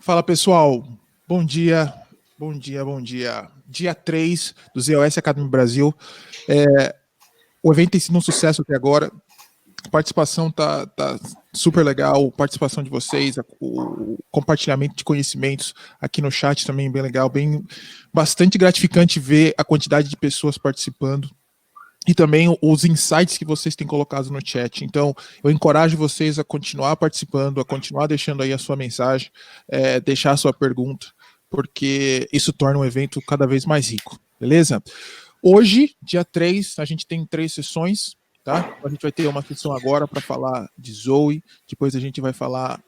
Fala pessoal, bom dia, bom dia, bom dia. Dia 3 do ZOS Academy Brasil. O evento tem sido um sucesso até agora. A participação tá super legal, a participação de vocês, o compartilhamento de conhecimentos aqui no chat também bem legal, bastante gratificante ver a quantidade de pessoas participando. E também os insights que vocês têm colocado no chat. Então, eu encorajo vocês a continuar participando, a continuar deixando aí a sua mensagem, deixar a sua pergunta, porque isso torna o evento cada vez mais rico, beleza? Hoje, dia 3, a gente tem 3 sessões, tá? A gente vai ter uma sessão agora para falar de Zoe, depois a gente vai falar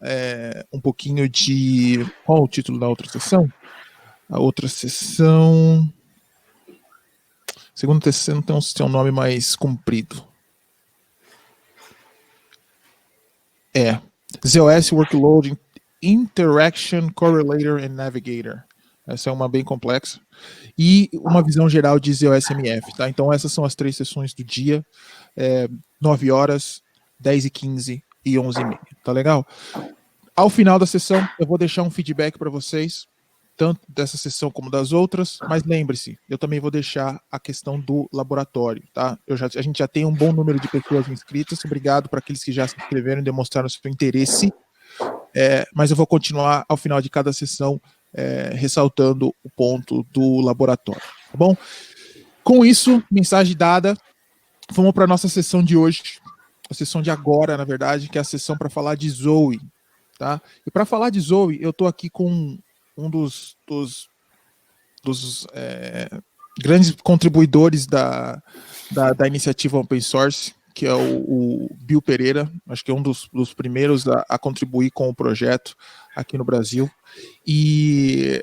um pouquinho de... Qual o título da outra sessão? A outra sessão... Segundo terceiro tem um nome mais comprido. ZOS Workload Interaction Correlator and Navigator. Essa é uma bem complexa. E uma visão geral de ZOSMF, tá? Então essas são as 3 sessões do dia. 9 horas, 10h15 e 11h30. Tá legal? Ao final da sessão, eu vou deixar um feedback para vocês, tanto dessa sessão como das outras, mas lembre-se, eu também vou deixar a questão do laboratório, tá? A gente já tem um bom número de pessoas inscritas, obrigado para aqueles que já se inscreveram e demonstraram seu interesse, mas eu vou continuar ao final de cada sessão ressaltando o ponto do laboratório, tá bom? Com isso, mensagem dada, vamos para a nossa sessão de hoje, a sessão de agora, na verdade, que é a sessão para falar de Zoe, tá? E para falar de Zoe, eu estou aqui com um dos grandes contribuidores da iniciativa Open Source, que é o Bill Pereira, acho que é um dos primeiros a contribuir com o projeto aqui no Brasil, e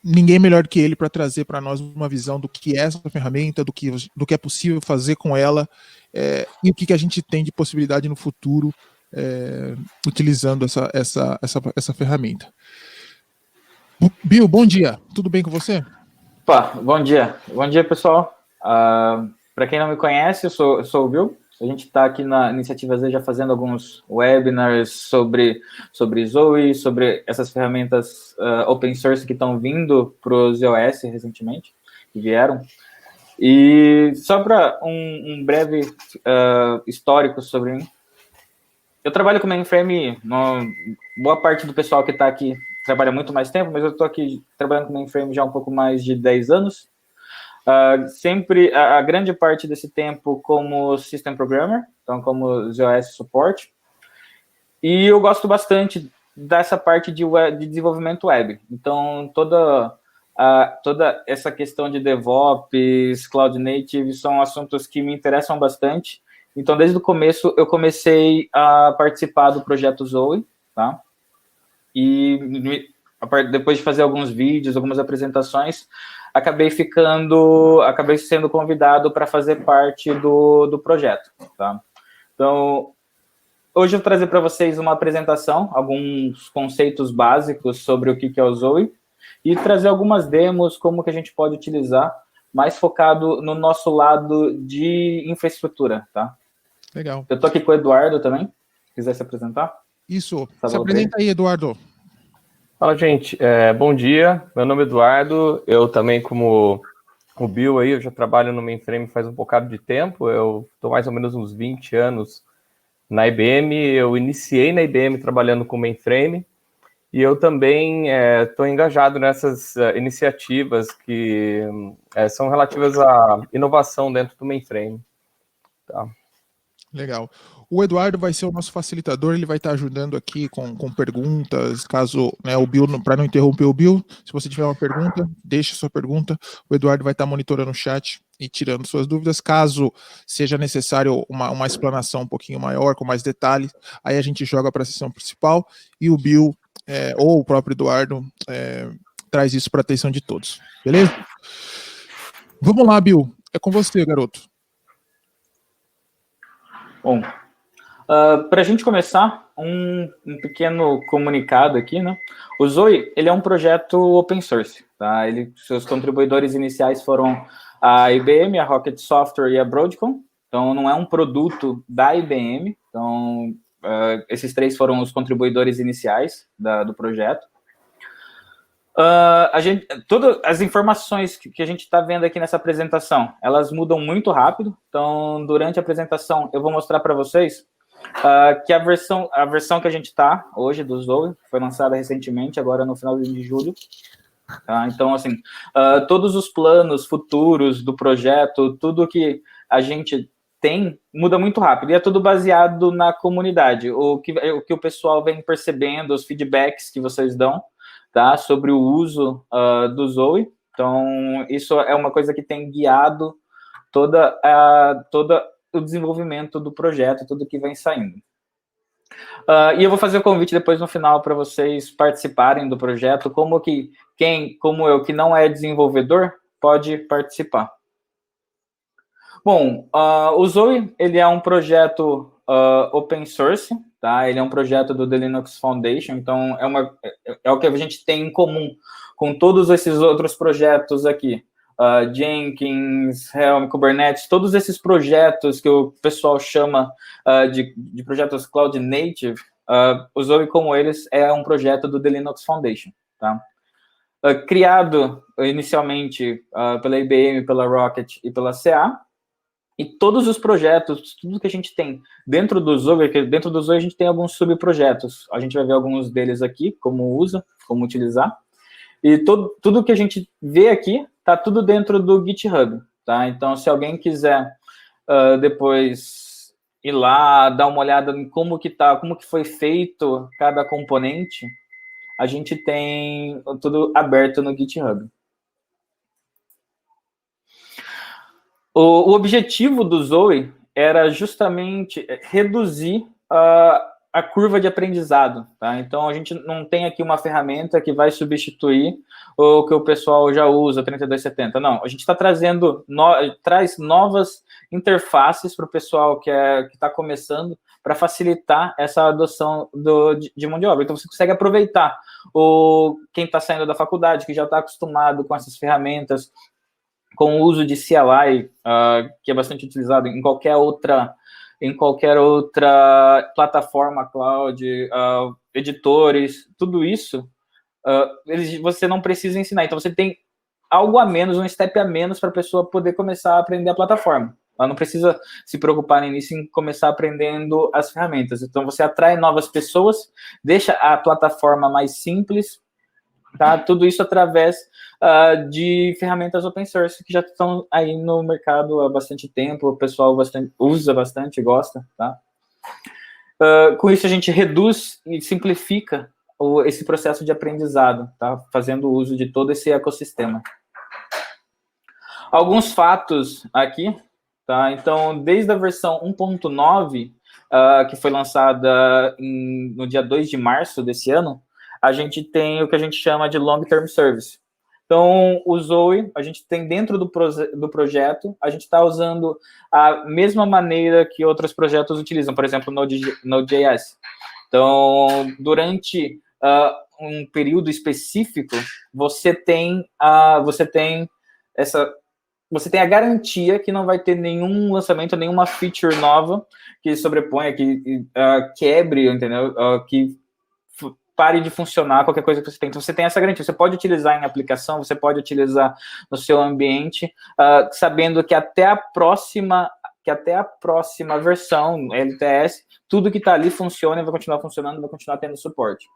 ninguém melhor que ele para trazer para nós uma visão do que é essa ferramenta, do que é possível fazer com ela, e o que a gente tem de possibilidade no futuro utilizando essa ferramenta. Bill, bom dia. Tudo bem com você? Opa, bom dia. Bom dia, pessoal. Para quem não me conhece, eu sou o Bill. A gente está aqui na Iniciativa Z já fazendo alguns webinars sobre Zoe, sobre essas ferramentas open source que estão vindo para o ZOS recentemente, que vieram. E só para um breve histórico sobre mim. Eu trabalho com mainframe, boa parte do pessoal que está aqui trabalha muito mais tempo, mas eu estou aqui trabalhando com mainframe já há um pouco mais de 10 anos. Sempre, a grande parte desse tempo como System Programmer, então como ZOS Support. E eu gosto bastante dessa parte de desenvolvimento web. Então, toda essa questão de DevOps, Cloud Native, são assuntos que me interessam bastante. Então, desde o começo, eu comecei a participar do projeto Zoe, tá? E depois de fazer alguns vídeos, algumas apresentações, acabei sendo convidado para fazer parte do projeto, tá? Então, hoje eu vou trazer para vocês uma apresentação, alguns conceitos básicos sobre o que é o Zoe, e trazer algumas demos, como que a gente pode utilizar, mais focado no nosso lado de infraestrutura, tá? Legal. Eu tô aqui com o Eduardo também, se quiser se apresentar. Isso, se apresenta aí, Eduardo. Fala, gente, bom dia, meu nome é Eduardo, eu também, como o Bill aí, eu já trabalho no mainframe faz um bocado de tempo, eu estou mais ou menos uns 20 anos na IBM, eu iniciei na IBM trabalhando com mainframe, e eu também estou engajado nessas iniciativas que são relativas à inovação dentro do mainframe. Tá. Legal. O Eduardo vai ser o nosso facilitador, ele vai estar ajudando aqui com perguntas, caso, né, o Bill, para não interromper o Bill, se você tiver uma pergunta, deixe sua pergunta, o Eduardo vai estar monitorando o chat e tirando suas dúvidas, caso seja necessário uma explanação um pouquinho maior, com mais detalhes, aí a gente joga para a sessão principal e o Bill, ou o próprio Eduardo, traz isso para a atenção de todos, beleza? Vamos lá, Bill, é com você, garoto. Bom, para a gente começar, um pequeno comunicado aqui, né? O Zoe, ele é um projeto open source, tá? Seus contribuidores iniciais foram a IBM, a Rocket Software e a Broadcom, então não é um produto da IBM, então esses 3 foram os contribuidores iniciais do projeto. Todas as informações que a gente está vendo aqui nessa apresentação, elas mudam muito rápido. Então, durante a apresentação, eu vou mostrar para vocês que a versão que a gente está hoje do Zoe foi lançada recentemente, agora no final de julho. Tá? Então, assim, todos os planos futuros do projeto, tudo que a gente tem, muda muito rápido. E é tudo baseado na comunidade. O que o pessoal vem percebendo, os feedbacks que vocês dão, tá? Sobre o uso do Zoe. Então, isso é uma coisa que tem guiado todo o desenvolvimento do projeto, tudo que vem saindo. E eu vou fazer o convite depois no final para vocês participarem do projeto, como eu, que não é desenvolvedor, pode participar. Bom, o Zoe, ele é um projeto open source, tá? Ele é um projeto do The Linux Foundation, então é o que a gente tem em comum com todos esses outros projetos aqui. Jenkins, Helm, Kubernetes, todos esses projetos que o pessoal chama de projetos Cloud Native, o Zoe, como eles, é um projeto do The Linux Foundation, tá? Criado inicialmente pela IBM, pela Rocket e pela CA, e todos os projetos, tudo que a gente tem dentro do Zoe, a gente tem alguns subprojetos. A gente vai ver alguns deles aqui, como utilizar. E tudo que a gente vê aqui, tá tudo dentro do GitHub, tá? Então, se alguém quiser depois ir lá, dar uma olhada em como que foi feito cada componente, a gente tem tudo aberto no GitHub. O objetivo do Zoe era justamente reduzir a curva de aprendizado, tá? Então, a gente não tem aqui uma ferramenta que vai substituir o que o pessoal já usa, 3270. Não, a gente está traz novas interfaces para o pessoal que está começando, para facilitar essa adoção de mão de obra. Então, você consegue aproveitar quem está saindo da faculdade, que já está acostumado com essas ferramentas, com o uso de CLI, que é bastante utilizado em qualquer outra plataforma cloud, editores, tudo isso, você não precisa ensinar. Então, você tem algo a menos, um step a menos para a pessoa poder começar a aprender a plataforma. Ela não precisa se preocupar no início em começar aprendendo as ferramentas. Então, você atrai novas pessoas, deixa a plataforma mais simples, tá? Tudo isso através de ferramentas open source que já estão aí no mercado há bastante tempo, o pessoal usa bastante, gosta, tá? Com isso a gente reduz e simplifica esse processo de aprendizado, tá? Fazendo uso de todo esse ecossistema. Alguns fatos aqui, tá? Então, desde a versão 1.9, que foi lançada no dia 2 de março desse ano, a gente tem o que a gente chama de Long Term Service. Então, o Zoe, a gente tem dentro do projeto, a gente está usando a mesma maneira que outros projetos utilizam, por exemplo, Node.js. Então, durante um período específico, você tem a garantia que não vai ter nenhum lançamento, nenhuma feature nova que sobreponha, que quebre, entendeu? Que pare de funcionar qualquer coisa que você tem. Então, você tem essa garantia. Você pode utilizar em aplicação, você pode utilizar no seu ambiente, sabendo que até a próxima versão LTS, tudo que está ali funciona e vai continuar funcionando, vai continuar tendo suporte.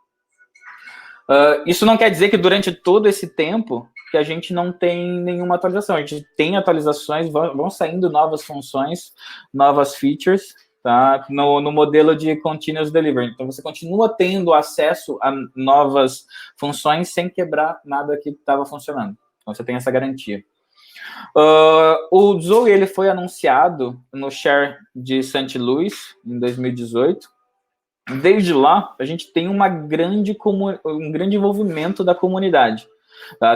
Isso não quer dizer que durante todo esse tempo que a gente não tem nenhuma atualização. A gente tem atualizações, vão saindo novas funções, novas features, tá? No modelo de Continuous Delivery. Então, você continua tendo acesso a novas funções sem quebrar nada que estava funcionando. Então, você tem essa garantia. O Zoe, ele foi anunciado no Share de St. Louis, em 2018. Desde lá, a gente tem um grande envolvimento da comunidade.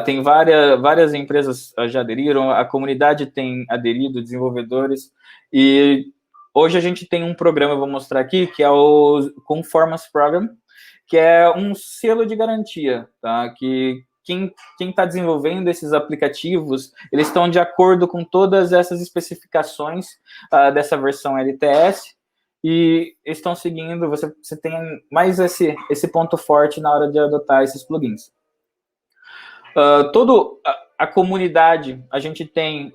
Tem várias empresas já aderiram, a comunidade tem aderido, desenvolvedores, e hoje a gente tem um programa, eu vou mostrar aqui, que é o Conformance Program, que é um selo de garantia, tá? Que quem está desenvolvendo esses aplicativos, eles estão de acordo com todas essas especificações dessa versão LTS, e estão seguindo, você tem mais esse ponto forte na hora de adotar esses plugins. Toda a comunidade, a gente tem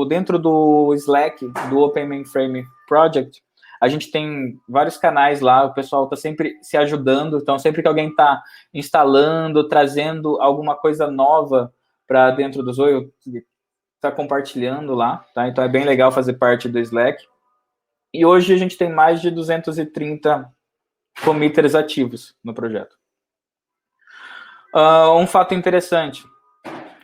dentro do Slack, do Open Mainframe Project, a gente tem vários canais lá, o pessoal está sempre se ajudando, então sempre que alguém está instalando, trazendo alguma coisa nova para dentro do Zoe, está compartilhando lá, tá? Então é bem legal fazer parte do Slack. E hoje a gente tem mais de 230 committers ativos no projeto. Um fato interessante,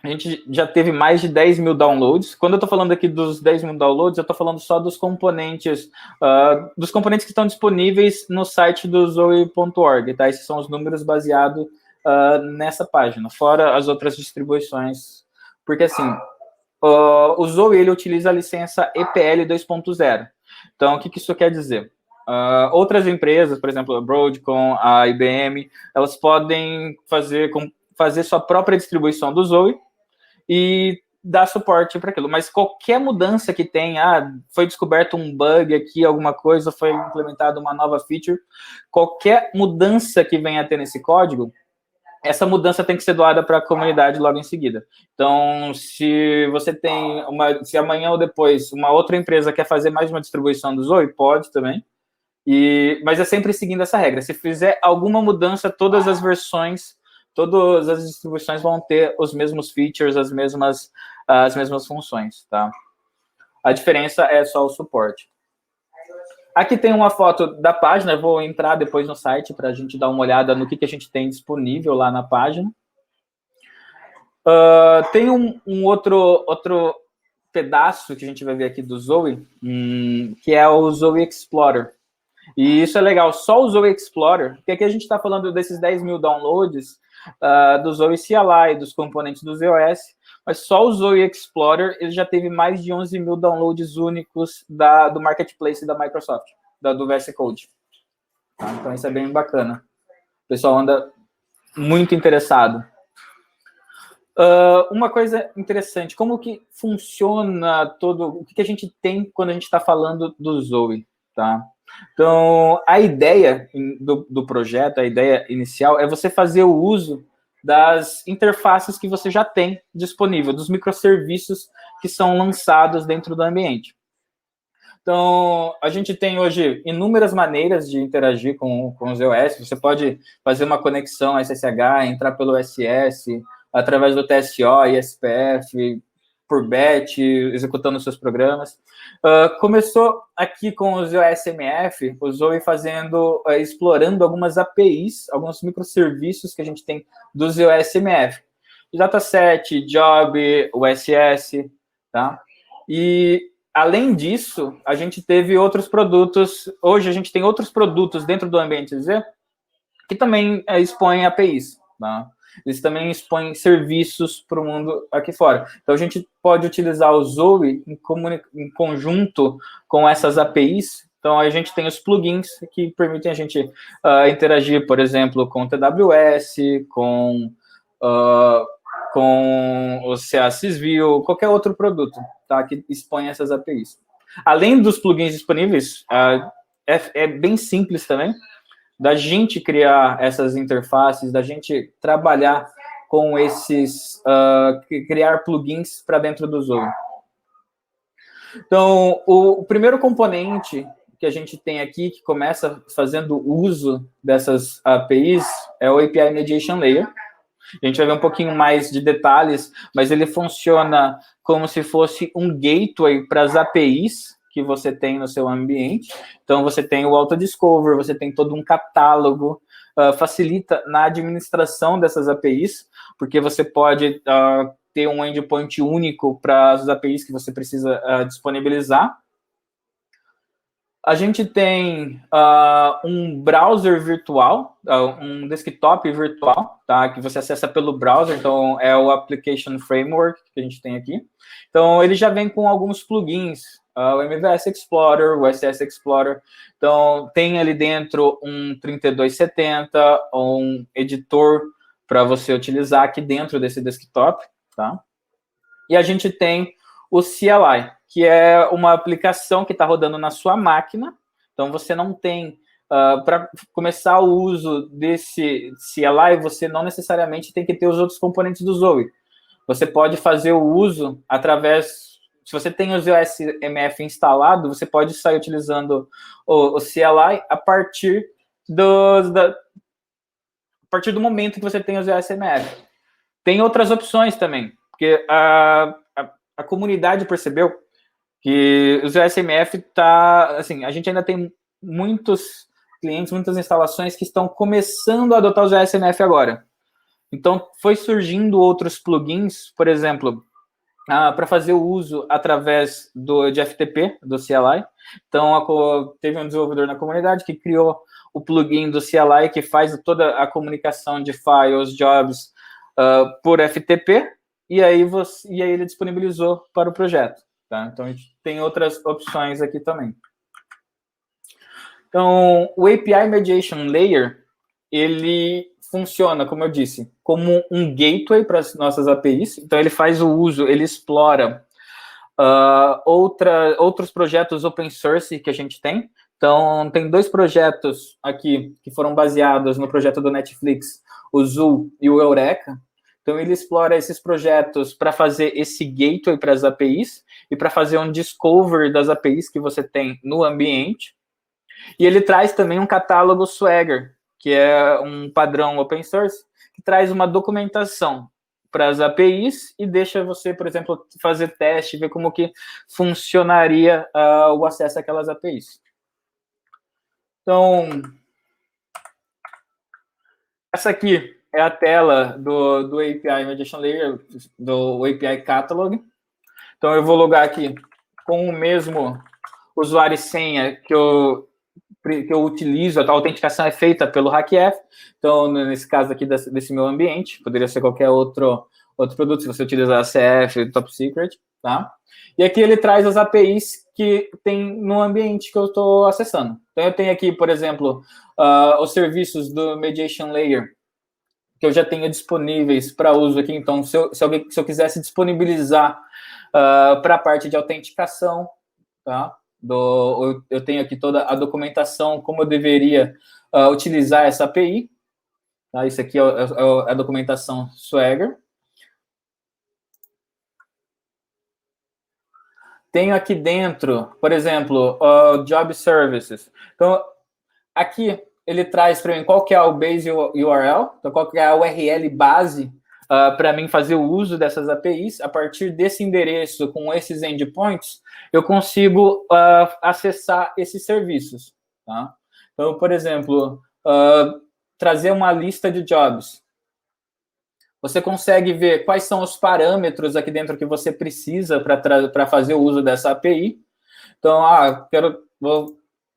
a gente já teve mais de 10 mil downloads. Quando eu estou falando aqui dos 10 mil downloads, eu estou falando só dos componentes que estão disponíveis no site do Zoe.org, tá? Esses são os números baseados nessa página, fora as outras distribuições. Porque, assim, o Zoe, ele utiliza a licença EPL 2.0. Então, o que isso quer dizer? Outras empresas, por exemplo, a Broadcom, a IBM, elas podem fazer sua própria distribuição do Zoe e dar suporte para aquilo. Mas qualquer mudança que tenha, foi descoberto um bug aqui, alguma coisa, foi implementada uma nova feature, qualquer mudança que venha a ter nesse código, essa mudança tem que ser doada para a comunidade logo em seguida. Então, se você tem se amanhã ou depois uma outra empresa quer fazer mais uma distribuição do Zoe, pode também. Mas é sempre seguindo essa regra. Se fizer alguma mudança, todas as versões, todas as distribuições vão ter os mesmos features, as mesmas funções, tá? A diferença é só o suporte. Aqui tem uma foto da página, eu vou entrar depois no site para a gente dar uma olhada no que a gente tem disponível lá na página. Tem um outro pedaço que a gente vai ver aqui do Zoe, que é o Zoe Explorer. E isso é legal, só o Zoe Explorer, porque aqui a gente está falando desses 10 mil downloads do Zoe CLI, dos componentes do ZOS, mas só o Zoe Explorer ele já teve mais de 11 mil downloads únicos do Marketplace da Microsoft, do VS Code. Tá? Então isso é bem bacana. O pessoal anda muito interessado. Uma coisa interessante, como que funciona o que a gente tem quando a gente está falando do Zoe, tá? Então, a ideia do projeto, a ideia inicial, é você fazer o uso das interfaces que você já tem disponível, dos microserviços que são lançados dentro do ambiente. Então, a gente tem hoje inúmeras maneiras de interagir com os EOS. Você pode fazer uma conexão SSH, entrar pelo SS, através do TSO, ISPF, por batch, executando seus programas. Começou aqui com o ZOSMF, o Zoe explorando algumas APIs, alguns microserviços que a gente tem do ZOSMF. Dataset, Job, USS, tá? E, além disso, a gente teve outros produtos, hoje a gente tem outros produtos dentro do ambiente Z que também expõem APIs, tá? Eles também expõem serviços para o mundo aqui fora. Então, a gente pode utilizar o Zoe em conjunto com essas APIs. Então, a gente tem os plugins que permitem a gente interagir, por exemplo, com o TWS, com o CA Sysview, qualquer outro produto, tá, que expõe essas APIs. Além dos plugins disponíveis, é bem simples também, da gente criar essas interfaces, da gente trabalhar com criar plugins para dentro do Zoe. Então, o primeiro componente que a gente tem aqui, que começa fazendo uso dessas APIs, é o API Mediation Layer. A gente vai ver um pouquinho mais de detalhes, mas ele funciona como se fosse um gateway para as APIs que você tem no seu ambiente. Então, você tem o Auto-Discover, você tem todo um catálogo, facilita na administração dessas APIs, porque você pode ter um endpoint único para as APIs que você precisa disponibilizar. A gente tem um browser virtual, um desktop virtual, tá, que você acessa pelo browser, então é o Application Framework que a gente tem aqui. Então, ele já vem com alguns plugins, o MVS Explorer, o SS Explorer. Então, tem ali dentro um 3270, um editor para você utilizar aqui dentro desse desktop, tá? E a gente tem o CLI, que é uma aplicação que está rodando na sua máquina. Então, você não tem... para começar o uso desse CLI, você não necessariamente tem que ter os outros componentes do Zoe. você pode fazer o uso através... Se você tem o ZOSMF instalado, você pode sair utilizando o CLI a partir a partir do momento que você tem o ZOSMF. Tem outras opções também, porque a comunidade percebeu que o ZOSMF está... Assim, a gente ainda tem muitos clientes, muitas instalações que estão começando a adotar o ZOSMF agora. Então, foi surgindo outros plugins, por exemplo, para fazer o uso através de FTP, do CLI. Então, teve um desenvolvedor na comunidade que criou o plugin do CLI, que faz toda a comunicação de files, jobs, por FTP, e aí ele disponibilizou para o projeto. Tá? Então, a gente tem outras opções aqui também. Então, o API Mediation Layer, ele funciona, como eu disse, como um gateway para as nossas APIs. Então, ele faz o uso, ele explora outros projetos open source que a gente tem. Então, tem 2 projetos aqui que foram baseados no projeto do Netflix, o Zoo e o Eureka. Então, ele explora esses projetos para fazer esse gateway para as APIs e para fazer um discover das APIs que você tem no ambiente. E ele traz também um catálogo Swagger, que é um padrão open source, que traz uma documentação para as APIs e deixa você, por exemplo, fazer teste, ver como que funcionaria o acesso àquelas APIs. Então, essa aqui é a tela do API Mediation Layer, do API Catalog. Então, eu vou logar aqui com o mesmo usuário e senha que eu utilizo. A autenticação é feita pelo HackF. Então, nesse caso aqui desse meu ambiente, poderia ser qualquer outro produto, se você utilizar CF, Top Secret, tá? E aqui ele traz as APIs que tem no ambiente que eu estou acessando. Então, eu tenho aqui, por exemplo, os serviços do Mediation Layer, que eu já tenho disponíveis para uso aqui. Então, se eu quisesse disponibilizar para a parte de autenticação, tá? Eu tenho aqui toda a documentação, como eu deveria utilizar essa API. Tá? Isso aqui é a documentação Swagger. Tenho aqui dentro, por exemplo, Job Services. Então, aqui ele traz para mim qual que é o base URL, então qual que é a URL base para mim fazer o uso dessas APIs. A partir desse endereço, com esses endpoints, eu consigo acessar esses serviços. Tá? Então, por exemplo, trazer uma lista de jobs. Você consegue ver quais são os parâmetros aqui dentro que você precisa para fazer o uso dessa API. Então,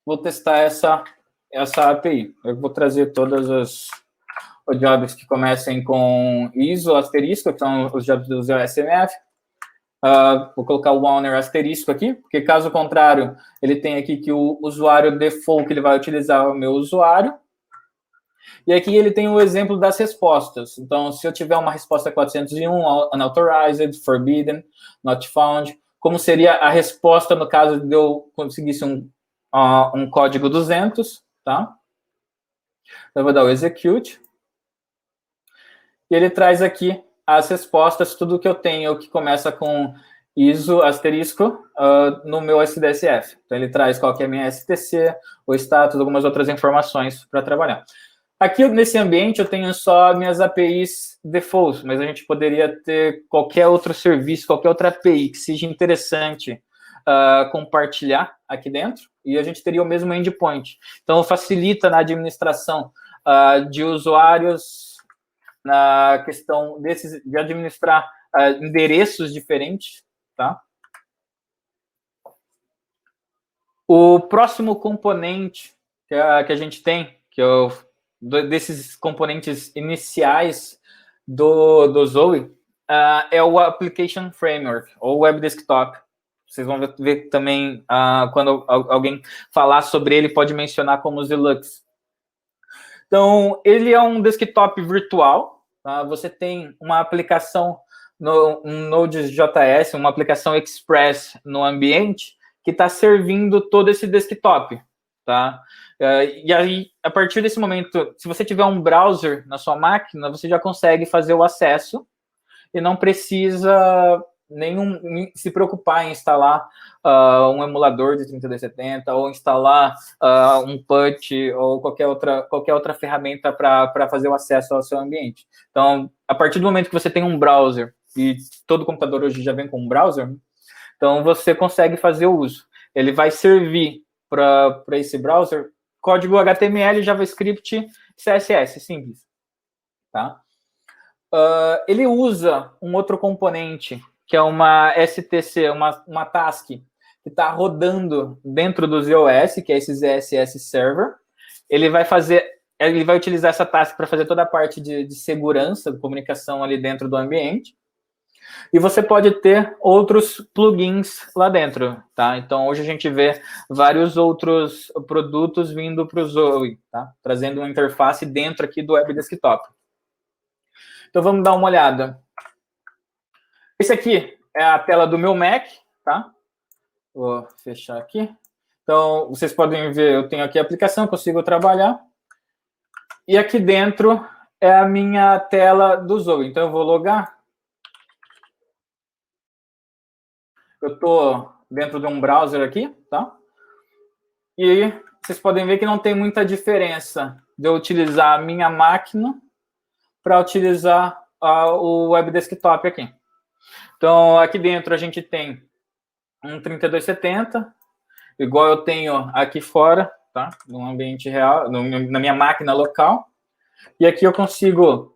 vou testar essa API. Eu vou trazer todas os jobs que comecem com ISO asterisco, que são os jobs do ZOSMF. Vou colocar o owner asterisco aqui, porque caso contrário, ele tem aqui que o usuário default que ele vai utilizar é o meu usuário. E aqui ele tem o exemplo das respostas. Então, se eu tiver uma resposta 401, unauthorized, forbidden, not found, como seria a resposta no caso de eu conseguisse um código 200, tá? Eu vou dar o execute. E ele traz aqui as respostas, tudo que eu tenho que começa com ISO asterisco no meu SDSF. Então, ele traz qual que é a minha STC, o status, algumas outras informações para trabalhar. Aqui, nesse ambiente, eu tenho só minhas APIs default, mas a gente poderia ter qualquer outro serviço, qualquer outra API que seja interessante compartilhar aqui dentro, e a gente teria o mesmo endpoint. Então, facilita na administração de usuários, na questão de administrar endereços diferentes, tá? O próximo componente que a gente tem, que eu desses componentes iniciais do Zoe, é o Application Framework, ou Web Desktop. Vocês vão ver também, quando alguém falar sobre ele, pode mencionar como Zlux. Então, ele é um desktop virtual. Tá? Você tem uma aplicação, um Node.js, uma aplicação Express no ambiente, que está servindo todo esse desktop. Tá? E aí, a partir desse momento, se você tiver um browser na sua máquina, você já consegue fazer o acesso. e não precisa se preocupar em instalar um emulador de 3270 ou instalar um PUT ou qualquer outra ferramenta para fazer o acesso ao seu ambiente. Então, a partir do momento que você tem um browser, e todo computador hoje já vem com um browser, então você consegue fazer o uso. Ele vai servir para esse browser código HTML, JavaScript, CSS, simples. Tá? Ele usa um outro componente, que é uma STC, uma task, que está rodando dentro do ZOS, que é esse ZSS Server. Ele vai utilizar essa task para fazer toda a parte de segurança, de comunicação ali dentro do ambiente. E você pode ter outros plugins lá dentro, tá? Então, hoje a gente vê vários outros produtos vindo para o Zoe, tá? Trazendo uma interface dentro aqui do Web Desktop. Então, vamos dar uma olhada. Esse aqui é a tela do meu Mac, tá? Vou fechar aqui. Então, vocês podem ver, eu tenho aqui a aplicação, consigo trabalhar. E aqui dentro é a minha tela do Zoe. Então, eu vou logar. Eu estou dentro de um browser aqui, tá? E vocês podem ver que não tem muita diferença de eu utilizar a minha máquina para utilizar o Web Desktop aqui. Então, aqui dentro a gente tem um 3270, igual eu tenho aqui fora, tá? No ambiente real, na minha máquina local. E aqui eu consigo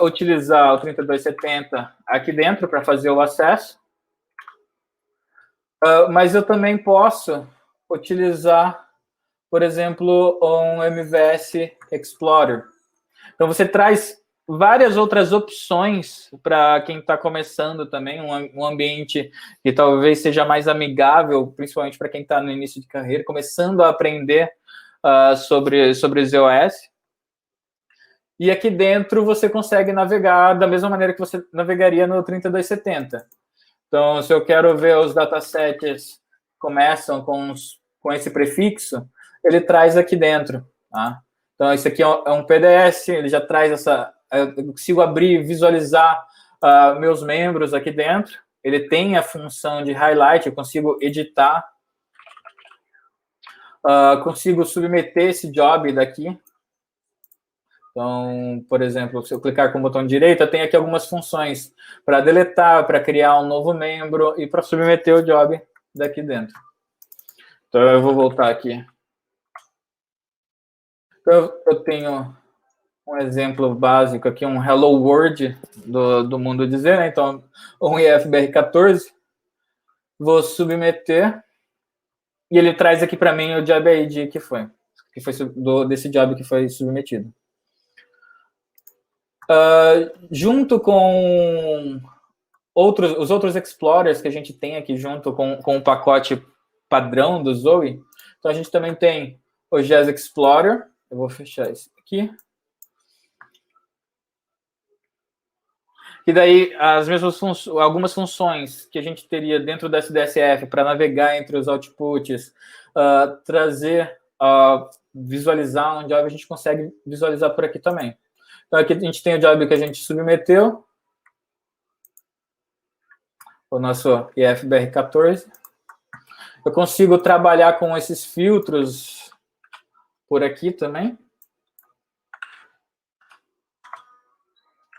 utilizar o 3270 aqui dentro para fazer o acesso. Mas eu também posso utilizar, por exemplo, um MVS Explorer. Então, você traz várias outras opções para quem está começando também, um ambiente que talvez seja mais amigável, principalmente para quem está no início de carreira, começando a aprender sobre ZOS. E aqui dentro você consegue navegar da mesma maneira que você navegaria no 3270. Então, se eu quero ver os datasets que começam com esse prefixo, ele traz aqui dentro. Tá? Então, esse aqui é um PDS, ele já traz essa... Eu consigo abrir e visualizar meus membros aqui dentro. Ele tem a função de highlight, eu consigo editar. Consigo submeter esse job daqui. Então, por exemplo, se eu clicar com o botão direito, tem aqui algumas funções para deletar, para criar um novo membro e para submeter o job daqui dentro. Então, eu vou voltar aqui. Então, eu tenho um exemplo básico aqui, um Hello World do Mundo Dizer, né? Então, um IFBR14. Vou submeter e ele traz aqui para mim o job ID que foi desse job que foi submetido. Junto com os outros explorers que a gente tem aqui junto com o pacote padrão do Zoe, então a gente também tem o Jazz Explorer. Eu vou fechar esse aqui. E daí algumas funções que a gente teria dentro da SDSF para navegar entre os outputs, trazer, visualizar um job, a gente consegue visualizar por aqui também. Então, aqui a gente tem o job que a gente submeteu, o nosso IFBR14. Eu consigo trabalhar com esses filtros por aqui também.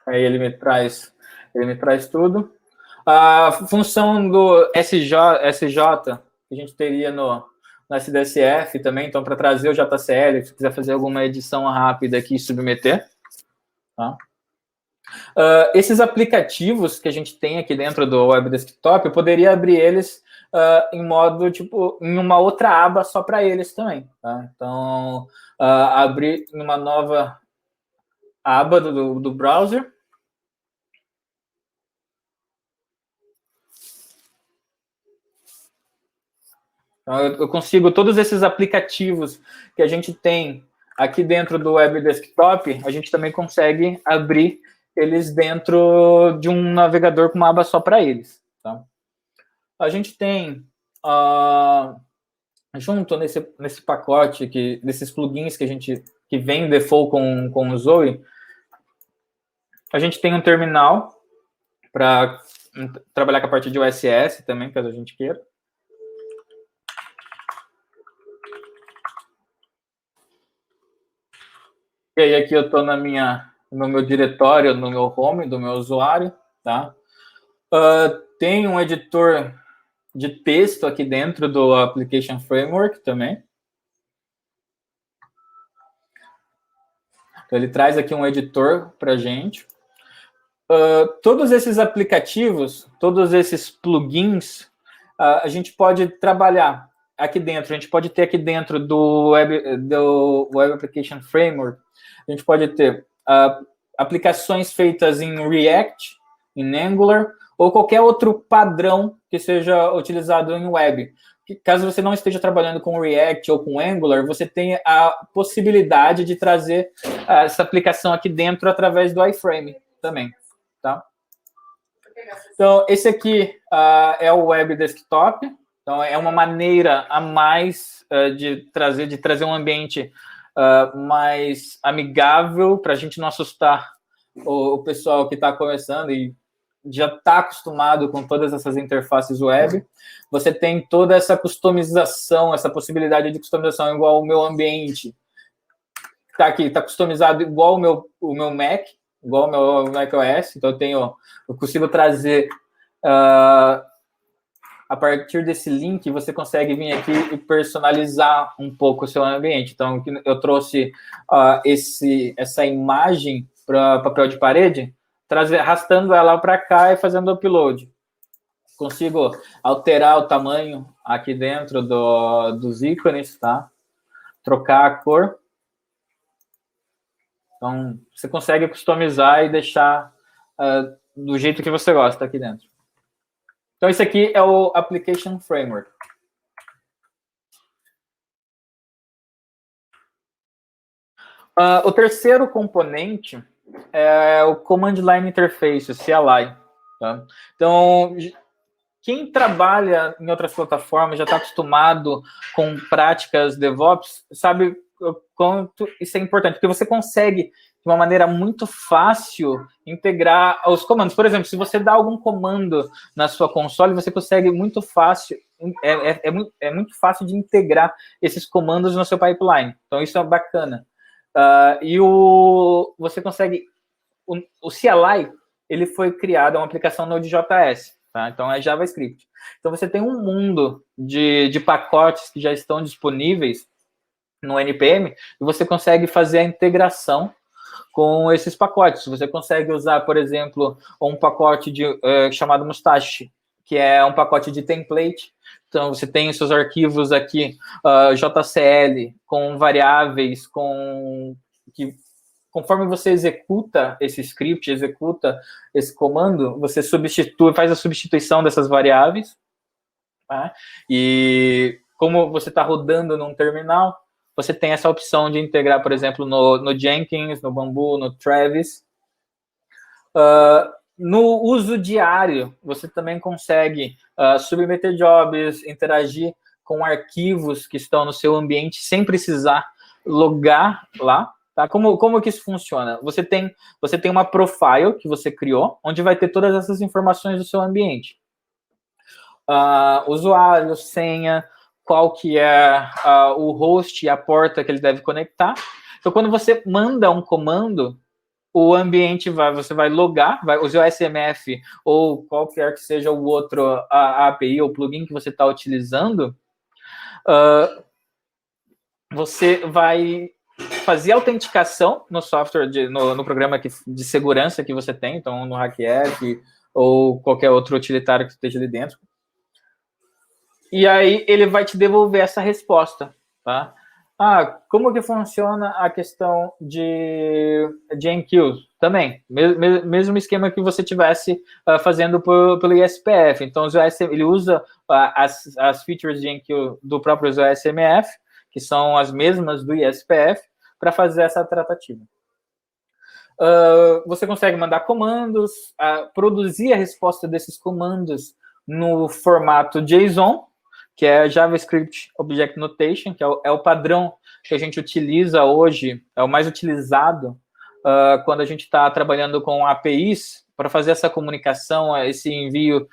Aí ele me traz tudo. A função do SJ que a gente teria no SDSF também, então para trazer o JCL, se quiser fazer alguma edição rápida aqui e submeter. Tá? Esses aplicativos que a gente tem aqui dentro do Web Desktop, eu poderia abrir eles em modo, tipo, em uma outra aba só para eles também. Tá? Então, abrir numa nova aba do browser. Então, eu consigo todos esses aplicativos que a gente tem aqui dentro do Web Desktop, a gente também consegue abrir eles dentro de um navegador com uma aba só para eles. Tá? A gente tem, junto nesse pacote, desses plugins que vem default com o Zoe, a gente tem um terminal para trabalhar com a parte de OSS também, caso a gente queira. E aí aqui eu estou no meu diretório, no meu home do meu usuário, tá? Tem um editor de texto aqui dentro do Application Framework também. Então, ele traz aqui um editor para a gente. Todos esses aplicativos, todos esses plugins, a gente pode trabalhar aqui dentro. A gente pode ter aqui dentro do Web Application Framework, a gente pode ter aplicações feitas em React, em Angular, ou qualquer outro padrão que seja utilizado em web. Caso você não esteja trabalhando com React ou com Angular, você tem a possibilidade de trazer essa aplicação aqui dentro através do iframe também, tá? Então, esse aqui é o Web Desktop. Então, é uma maneira a mais de trazer um ambiente mais amigável para a gente não assustar o pessoal que está começando e já está acostumado com todas essas interfaces web. Você tem toda essa customização, essa possibilidade de customização igual o meu ambiente. Está aqui, está customizado igual o meu Mac, igual o meu Mac OS. Então, eu consigo trazer... a partir desse link, você consegue vir aqui e personalizar um pouco o seu ambiente. Então, eu trouxe essa imagem para papel de parede, arrastando ela para cá e fazendo o upload. Consigo alterar o tamanho aqui dentro dos ícones, tá? Trocar a cor. Então, você consegue customizar e deixar do jeito que você gosta aqui dentro. Então, esse aqui é o Application Framework. O terceiro componente é o Command Line Interface, o CLI. Tá? Então, quem trabalha em outras plataformas, já está acostumado com práticas DevOps, sabe o quanto isso é importante, porque você consegue, de uma maneira muito fácil, integrar os comandos. Por exemplo, se você dá algum comando na sua console, você consegue muito fácil, é muito fácil de integrar esses comandos no seu pipeline. Então, isso é bacana. Você consegue... O CLI, ele foi criado, é uma aplicação Node.js, tá? Então, é JavaScript. Então, você tem um mundo de pacotes que já estão disponíveis no NPM, e você consegue fazer a integração com esses pacotes. Você consegue usar, por exemplo, um pacote chamado Mustache, que é um pacote de template. Então, você tem os seus arquivos aqui, JCL, com variáveis, que conforme você executa esse script, executa esse comando, você faz a substituição dessas variáveis. Tá? E como você está rodando num terminal, você tem essa opção de integrar, por exemplo, no Jenkins, no Bamboo, no Travis. No uso diário, você também consegue submeter jobs, interagir com arquivos que estão no seu ambiente sem precisar logar lá. Tá? Como que isso funciona? Você tem uma profile que você criou, onde vai ter todas essas informações do seu ambiente. Usuário, senha, qual que é o host e a porta que ele deve conectar. Então, quando você manda um comando, o ambiente você vai logar, vai usar o SMF ou qualquer que seja o outro a API ou plugin que você está utilizando, você vai fazer autenticação no software, no programa de segurança que você tem, então no HackRF ou qualquer outro utilitário que esteja ali dentro. E aí ele vai te devolver essa resposta, tá? Como que funciona a questão de MQ? Também, mesmo esquema que você tivesse fazendo pelo ISPF. Então, ele usa as features de MQ do próprio SMF, que são as mesmas do ISPF, para fazer essa tratativa. Você consegue mandar comandos, produzir a resposta desses comandos no formato JSON, que é JavaScript Object Notation, que é o padrão que a gente utiliza hoje, é o mais utilizado quando a gente está trabalhando com APIs para fazer essa comunicação, esse envio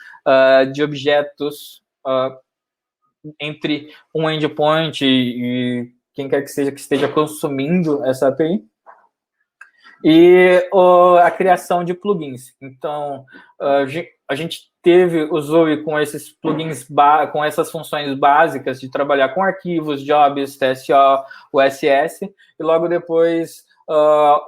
de objetos entre um endpoint e quem quer que seja que esteja consumindo essa API. E a criação de plugins. Então, a gente teve o Zoe com esses plugins, com essas funções básicas de trabalhar com arquivos, jobs, TSO, USS, e logo depois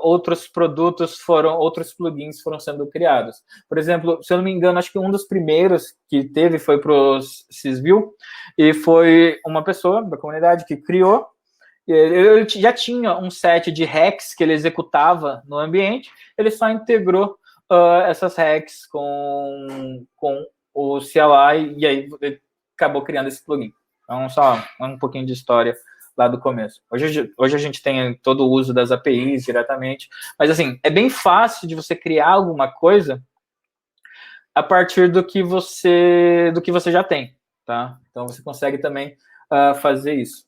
outros plugins foram sendo criados. Por exemplo, se eu não me engano, acho que um dos primeiros que teve foi para o Sysville, e foi uma pessoa da comunidade que criou. Ele já tinha um set de hacks que ele executava no ambiente, ele só integrou essas hacks com o CLI e aí ele acabou criando esse plugin. Então, só um pouquinho de história lá do começo. Hoje a gente tem todo o uso das APIs diretamente, mas assim, é bem fácil de você criar alguma coisa a partir do que você já tem, tá? Então, você consegue também fazer isso.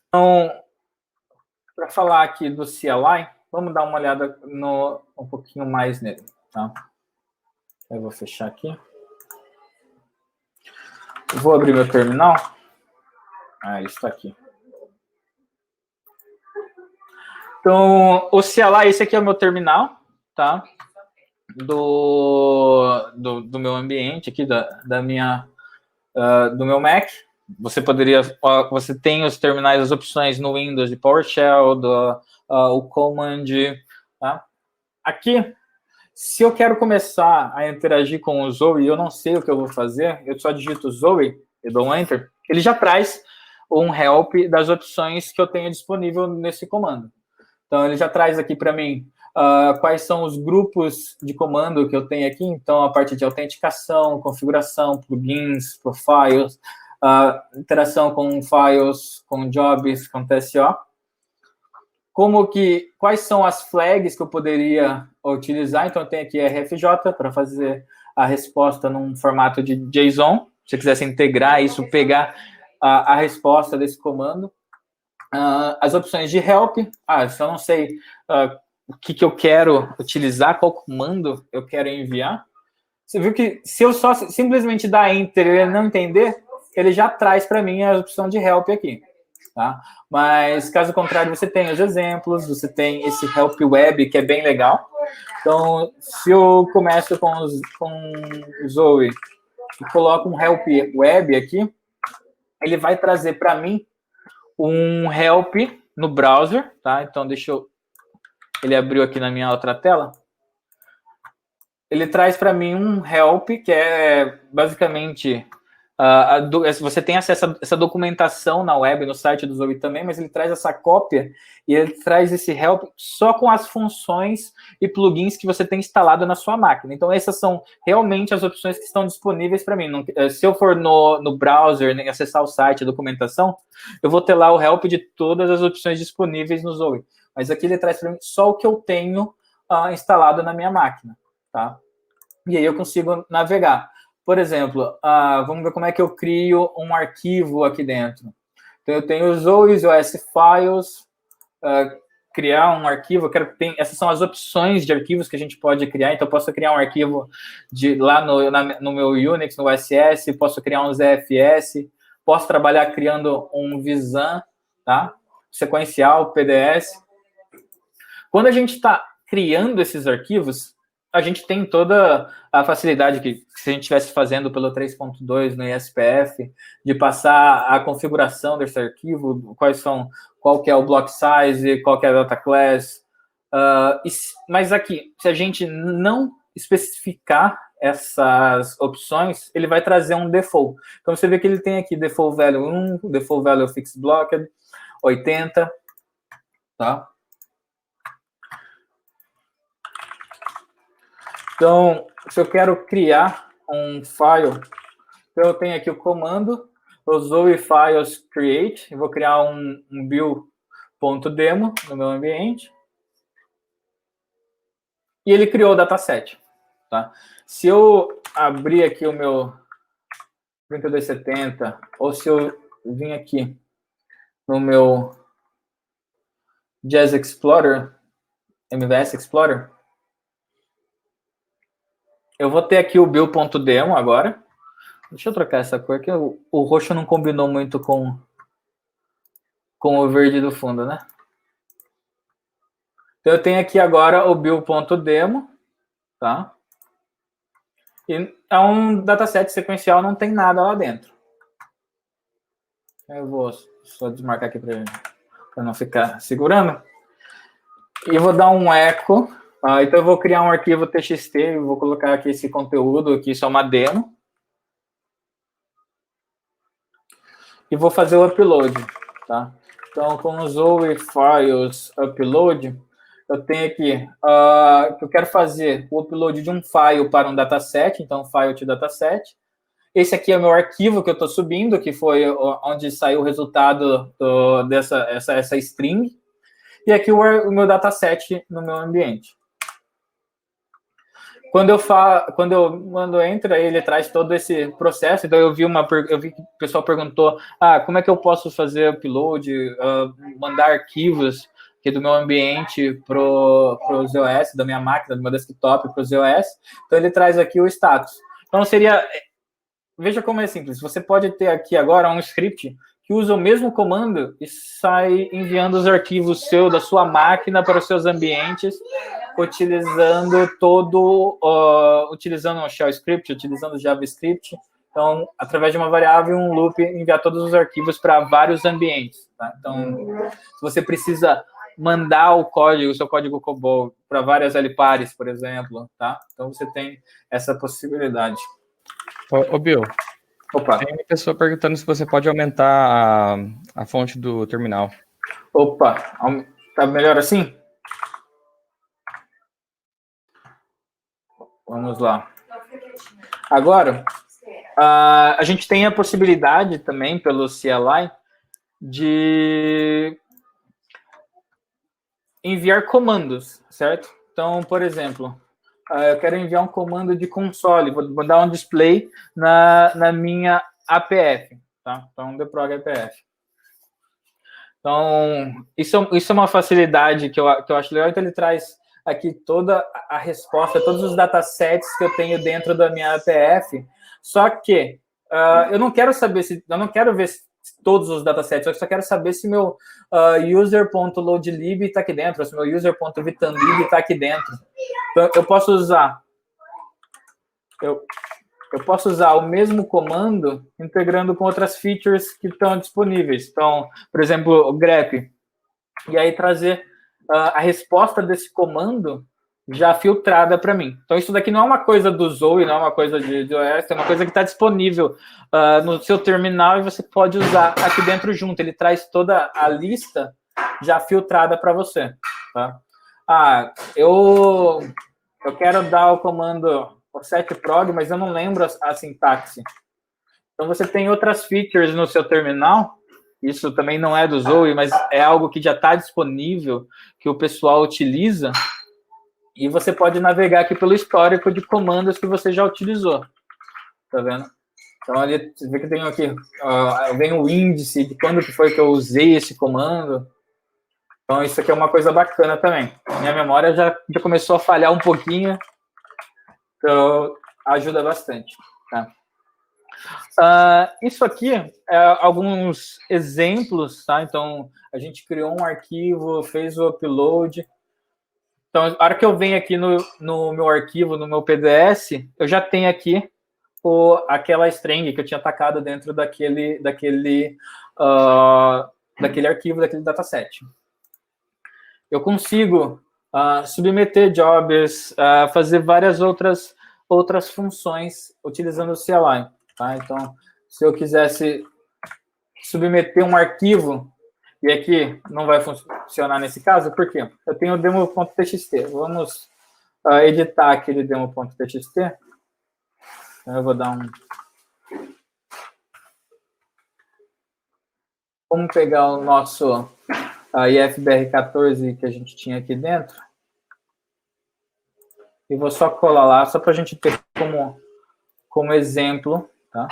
Então, para falar aqui do CLI, vamos dar uma olhada um pouquinho mais nele, tá? Eu vou fechar aqui. Vou abrir meu terminal. Ele está aqui. Então, o CLI, esse aqui é o meu terminal, tá? Do meu ambiente aqui, do meu Mac. Você tem os terminais, as opções no Windows de PowerShell, o Command, tá? Aqui, se eu quero começar a interagir com o Zoe e eu não sei o que eu vou fazer, eu só digito Zoe e dou um Enter, ele já traz um help das opções que eu tenho disponível nesse comando. Então, ele já traz aqui para mim quais são os grupos de comando que eu tenho aqui. Então, a parte de autenticação, configuração, plugins, profiles, interação com files, com jobs, com TSO. Quais são as flags que eu poderia utilizar? Então, eu tenho aqui RFJ para fazer a resposta num formato de JSON. Se você quisesse integrar isso, pegar a resposta desse comando. As opções de help. Se eu não sei o que eu quero utilizar, qual comando eu quero enviar. Você viu que se eu só simplesmente dar Enter e ele não entender, ele já traz para mim a opção de help aqui, tá? Mas, caso contrário, você tem os exemplos, você tem esse help web, que é bem legal. Então, se eu começo com Zoe e coloco um help web aqui, ele vai trazer para mim um help no browser, tá? Então, ele abriu aqui na minha outra tela. Ele traz para mim um help, que é basicamente... você tem acesso a essa documentação na web, no site do Zoe também, mas ele traz essa cópia e ele traz esse help só com as funções e plugins que você tem instalado na sua máquina. Então, essas são realmente as opções que estão disponíveis para mim. Se eu for no browser, acessar o site, a documentação, eu vou ter lá o help de todas as opções disponíveis no Zoe. Mas aqui ele traz para mim só o que eu tenho instalado na minha máquina, tá? E aí eu consigo navegar. Por exemplo, vamos ver como é que eu crio um arquivo aqui dentro. Então, eu tenho os OS Files, criar um arquivo. Essas são as opções de arquivos que a gente pode criar. Então, eu posso criar um arquivo lá no meu Unix, no USS, posso criar um ZFS, posso trabalhar criando um VISAM, tá? Sequencial, PDS. Quando a gente está criando esses arquivos, a gente tem toda a facilidade que se a gente estivesse fazendo pelo 3.2 no ISPF, de passar a configuração desse arquivo, qual que é o block size, qual que é a data class. Mas aqui, se a gente não especificar essas opções, ele vai trazer um default. Então, você vê que ele tem aqui default value 1, default value fixed blocked, 80, tá? Então, se eu quero criar um file, eu tenho aqui o comando, o Zoe Files Create, eu vou criar um build.demo no meu ambiente. E ele criou o dataset, tá? Se eu abrir aqui o meu 3270, ou se eu vim aqui no meu Jazz Explorer, MVS Explorer, Eu vou ter aqui o build.demo agora. Deixa eu trocar essa cor, que o roxo não combinou muito com o verde do fundo, né? Então, eu tenho aqui agora o build.demo, tá? E é um dataset sequencial, não tem nada lá dentro. Eu vou só desmarcar aqui para não ficar segurando. E vou dar um echo. Então, eu vou criar um arquivo TXT, eu vou colocar aqui esse conteúdo, aqui isso é uma demo. E vou fazer o upload, tá? Então, com o Zoe Files Upload, eu tenho aqui que eu quero fazer o upload de um file para um dataset, então file to dataset. Esse aqui é o meu arquivo que eu estou subindo, que foi onde saiu o resultado dessa string. E aqui o meu dataset no meu ambiente. Quando eu mando entra, ele traz todo esse processo. Então eu vi que o pessoal perguntou: como é que eu posso fazer upload, mandar arquivos aqui do meu ambiente para o ZOS, da minha máquina, do meu desktop para o ZOS. Então ele traz aqui o status. Então veja como é simples. Você pode ter aqui agora um script que usa o mesmo comando e sai enviando os arquivos da sua máquina para os seus ambientes, utilizando utilizando o shell script, utilizando o JavaScript. Então, através de uma variável, um loop, enviar todos os arquivos para vários ambientes. Tá? Então, se você precisa mandar o seu código COBOL para várias LPares, por exemplo, tá? Então você tem essa possibilidade. Ô Bill, Opa. Tem uma pessoa perguntando se você pode aumentar a fonte do terminal. Opa, tá melhor assim? Vamos lá. Agora, a gente tem a possibilidade também, pelo CLI, de enviar comandos, certo? Então, por exemplo, eu quero enviar um comando de console, vou dar um display na minha APF, tá? Então, deploy APF. Então, isso é uma facilidade que eu acho legal. Então, ele traz aqui toda a resposta, todos os datasets que eu tenho dentro da minha APF. Só que eu não quero ver todos os datasets, eu só quero saber se meu user.loadlib está aqui dentro, se meu user.vitanlib está aqui dentro. Então, eu posso usar o mesmo comando integrando com outras features que estão disponíveis. Então, por exemplo, o grep. E aí trazer a resposta desse comando já filtrada para mim. Então, isso daqui não é uma coisa do Zoe, não é uma coisa de OS, é uma coisa que está disponível no seu terminal e você pode usar aqui dentro junto. Ele traz toda a lista já filtrada para você. Tá? Eu quero dar o comando setprog, mas eu não lembro a sintaxe. Então, você tem outras features no seu terminal. Isso também não é do Zoe, mas é algo que já está disponível, que o pessoal utiliza, e você pode navegar aqui pelo histórico de comandos que você já utilizou. Tá vendo? Então, ali, você vê que tem aqui, vem o índice de quando que foi que eu usei esse comando. Então, isso aqui é uma coisa bacana também. Minha memória já começou a falhar um pouquinho, então ajuda bastante. Tá? Isso aqui é alguns exemplos, tá? Então, a gente criou um arquivo, fez o upload. Então, a hora que eu venho aqui no meu arquivo, no meu PDS, eu já tenho aqui aquela string que eu tinha atacado dentro daquele arquivo, daquele dataset. Eu consigo submeter jobs, fazer várias outras funções utilizando o CLI. Tá? Então, se eu quisesse submeter um arquivo, e aqui não vai funcionar nesse caso, por quê? Eu tenho o demo.txt. Vamos editar aquele demo.txt. Então, eu vou dar Vamos pegar o nosso IFBR14 que a gente tinha aqui dentro. E vou só colar lá, só para a gente ter como exemplo, tá?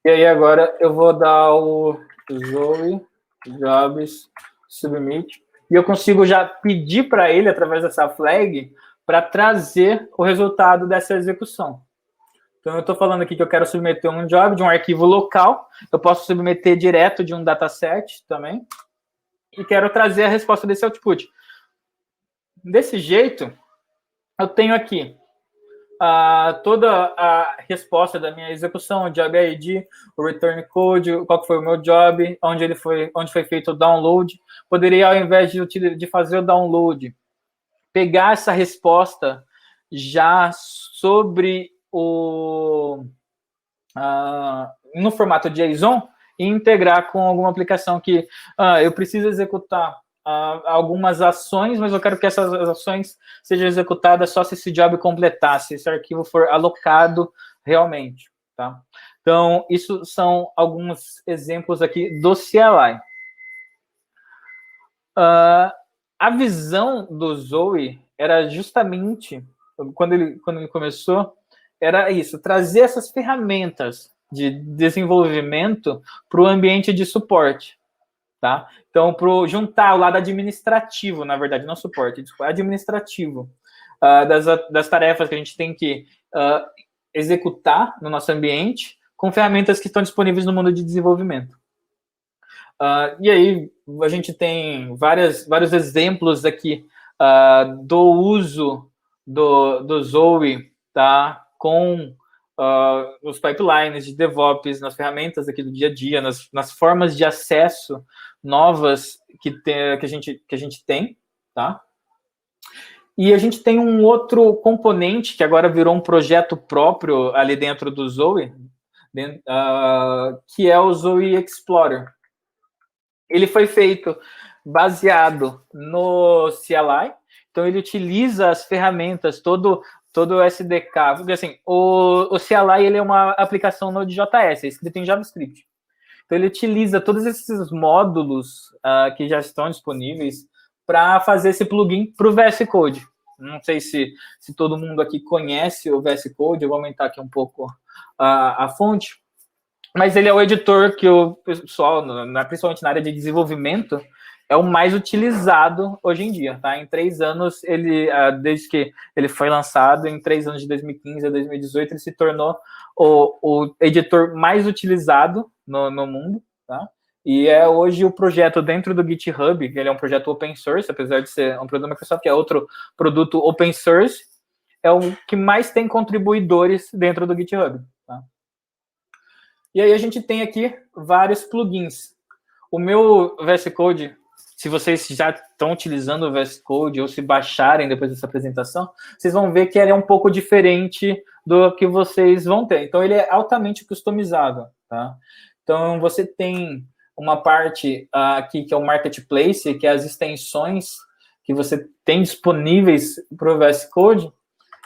E aí agora eu vou dar o Zoe jobs, submit, e eu consigo já pedir para ele, através dessa flag, para trazer o resultado dessa execução. Então, eu estou falando aqui que eu quero submeter um job de um arquivo local, eu posso submeter direto de um dataset também, e quero trazer a resposta desse output. Desse jeito, eu tenho aqui toda a resposta da minha execução, o job ID, o return code, qual que foi o meu job, onde foi feito o download. Poderia, ao invés de fazer o download, pegar essa resposta já sobre no formato JSON e integrar com alguma aplicação que eu preciso executar algumas ações, mas eu quero que essas ações sejam executadas só se esse job completar, se esse arquivo for alocado realmente, tá? Então, isso são alguns exemplos aqui do CLI. A visão do Zoe era justamente, quando ele começou, era isso, trazer essas ferramentas de desenvolvimento para o ambiente de suporte, tá? Então, juntar o lado administrativo, na verdade, não suporte, administrativo, das tarefas que a gente tem que executar no nosso ambiente com ferramentas que estão disponíveis no mundo de desenvolvimento. E aí, a gente tem vários exemplos aqui do uso do Zoe, tá? Com os pipelines de DevOps, nas ferramentas aqui do dia a dia, nas formas de acesso novas que a gente tem, tá? E a gente tem um outro componente que agora virou um projeto próprio ali dentro do Zoe, que é o Zoe Explorer. Ele foi feito baseado no CLI, então ele utiliza as ferramentas, todo o SDK, porque assim, o CLI ele é uma aplicação Node.js, é escrito em JavaScript. Então ele utiliza todos esses módulos que já estão disponíveis para fazer esse plugin para o VS Code. Não sei se todo mundo aqui conhece o VS Code, eu vou aumentar aqui um pouco a fonte. Mas ele é o editor que o pessoal, principalmente na área de desenvolvimento, é o mais utilizado hoje em dia, tá? Em 3 anos, desde que ele foi lançado, em 3 anos de 2015 a 2018, ele se tornou o editor mais utilizado no mundo, tá? E é hoje o projeto dentro do GitHub, que ele é um projeto open source, apesar de ser um produto da Microsoft, que é outro produto open source, é o que mais tem contribuidores dentro do GitHub, tá? E aí a gente tem aqui vários plugins. O meu VS Code, se vocês já estão utilizando o VS Code ou se baixarem depois dessa apresentação, vocês vão ver que ele é um pouco diferente do que vocês vão ter. Então, ele é altamente customizável, tá? Então, você tem uma parte aqui que é o Marketplace, que é as extensões que você tem disponíveis para o VS Code.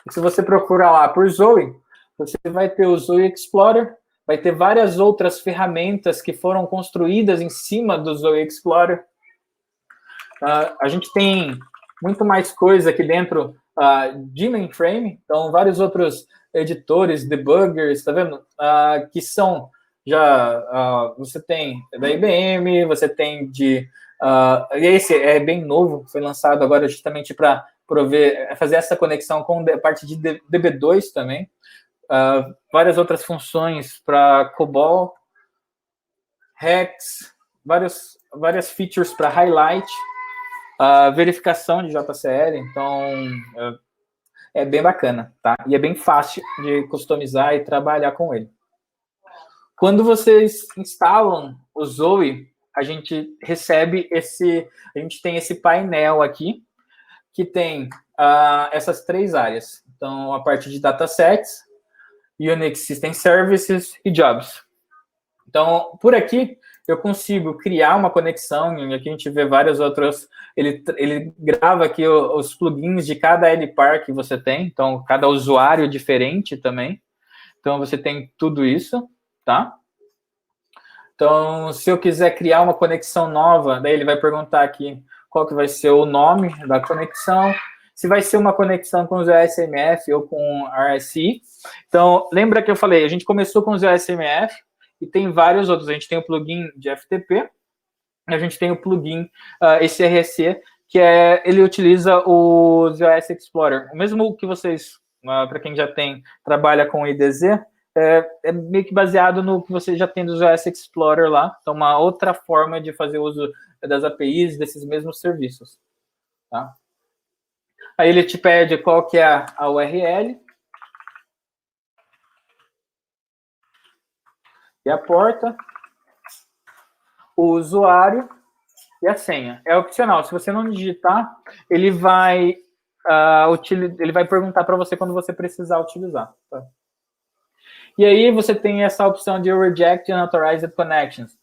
E se você procurar lá por Zoe, você vai ter o Zoe Explorer, vai ter várias outras ferramentas que foram construídas em cima do Zoe Explorer. A gente tem muito mais coisa aqui dentro de mainframe, então vários outros editores, debuggers, tá vendo? Que são você tem da IBM, você tem esse é bem novo, foi lançado agora justamente para fazer essa conexão com a parte de DB2 também. Várias outras funções para COBOL, Hex, várias features para highlight, verificação de JCL, então é bem bacana, tá? E é bem fácil de customizar e trabalhar com ele. Quando vocês instalam o Zoe, a gente tem esse painel aqui, que tem essas 3 áreas. Então, a parte de datasets, Unix System Services e Jobs. Então, por aqui, eu consigo criar uma conexão, e aqui a gente vê várias outras, ele grava aqui os plugins de cada LPAR que você tem, então, cada usuário diferente também. Então, você tem tudo isso, tá? Então, se eu quiser criar uma conexão nova, daí ele vai perguntar aqui qual que vai ser o nome da conexão, se vai ser uma conexão com o ZOSMF ou com RSI. Então, lembra que eu falei, a gente começou com o ZOSMF e tem vários outros. A gente tem o plugin de FTP, a gente tem o plugin SRC, que ele utiliza o ZOS Explorer. O mesmo que vocês, para quem já trabalha com IDZ, é meio que baseado no que você já tem do ZOS Explorer lá. Então, uma outra forma de fazer uso das APIs desses mesmos serviços. Tá? Aí ele te pede qual que é a URL. E a porta. O usuário e a senha. É opcional. Se você não digitar, ele vai perguntar para você quando você precisar utilizar. Tá? E aí você tem essa opção de Reject Unauthorized Connections.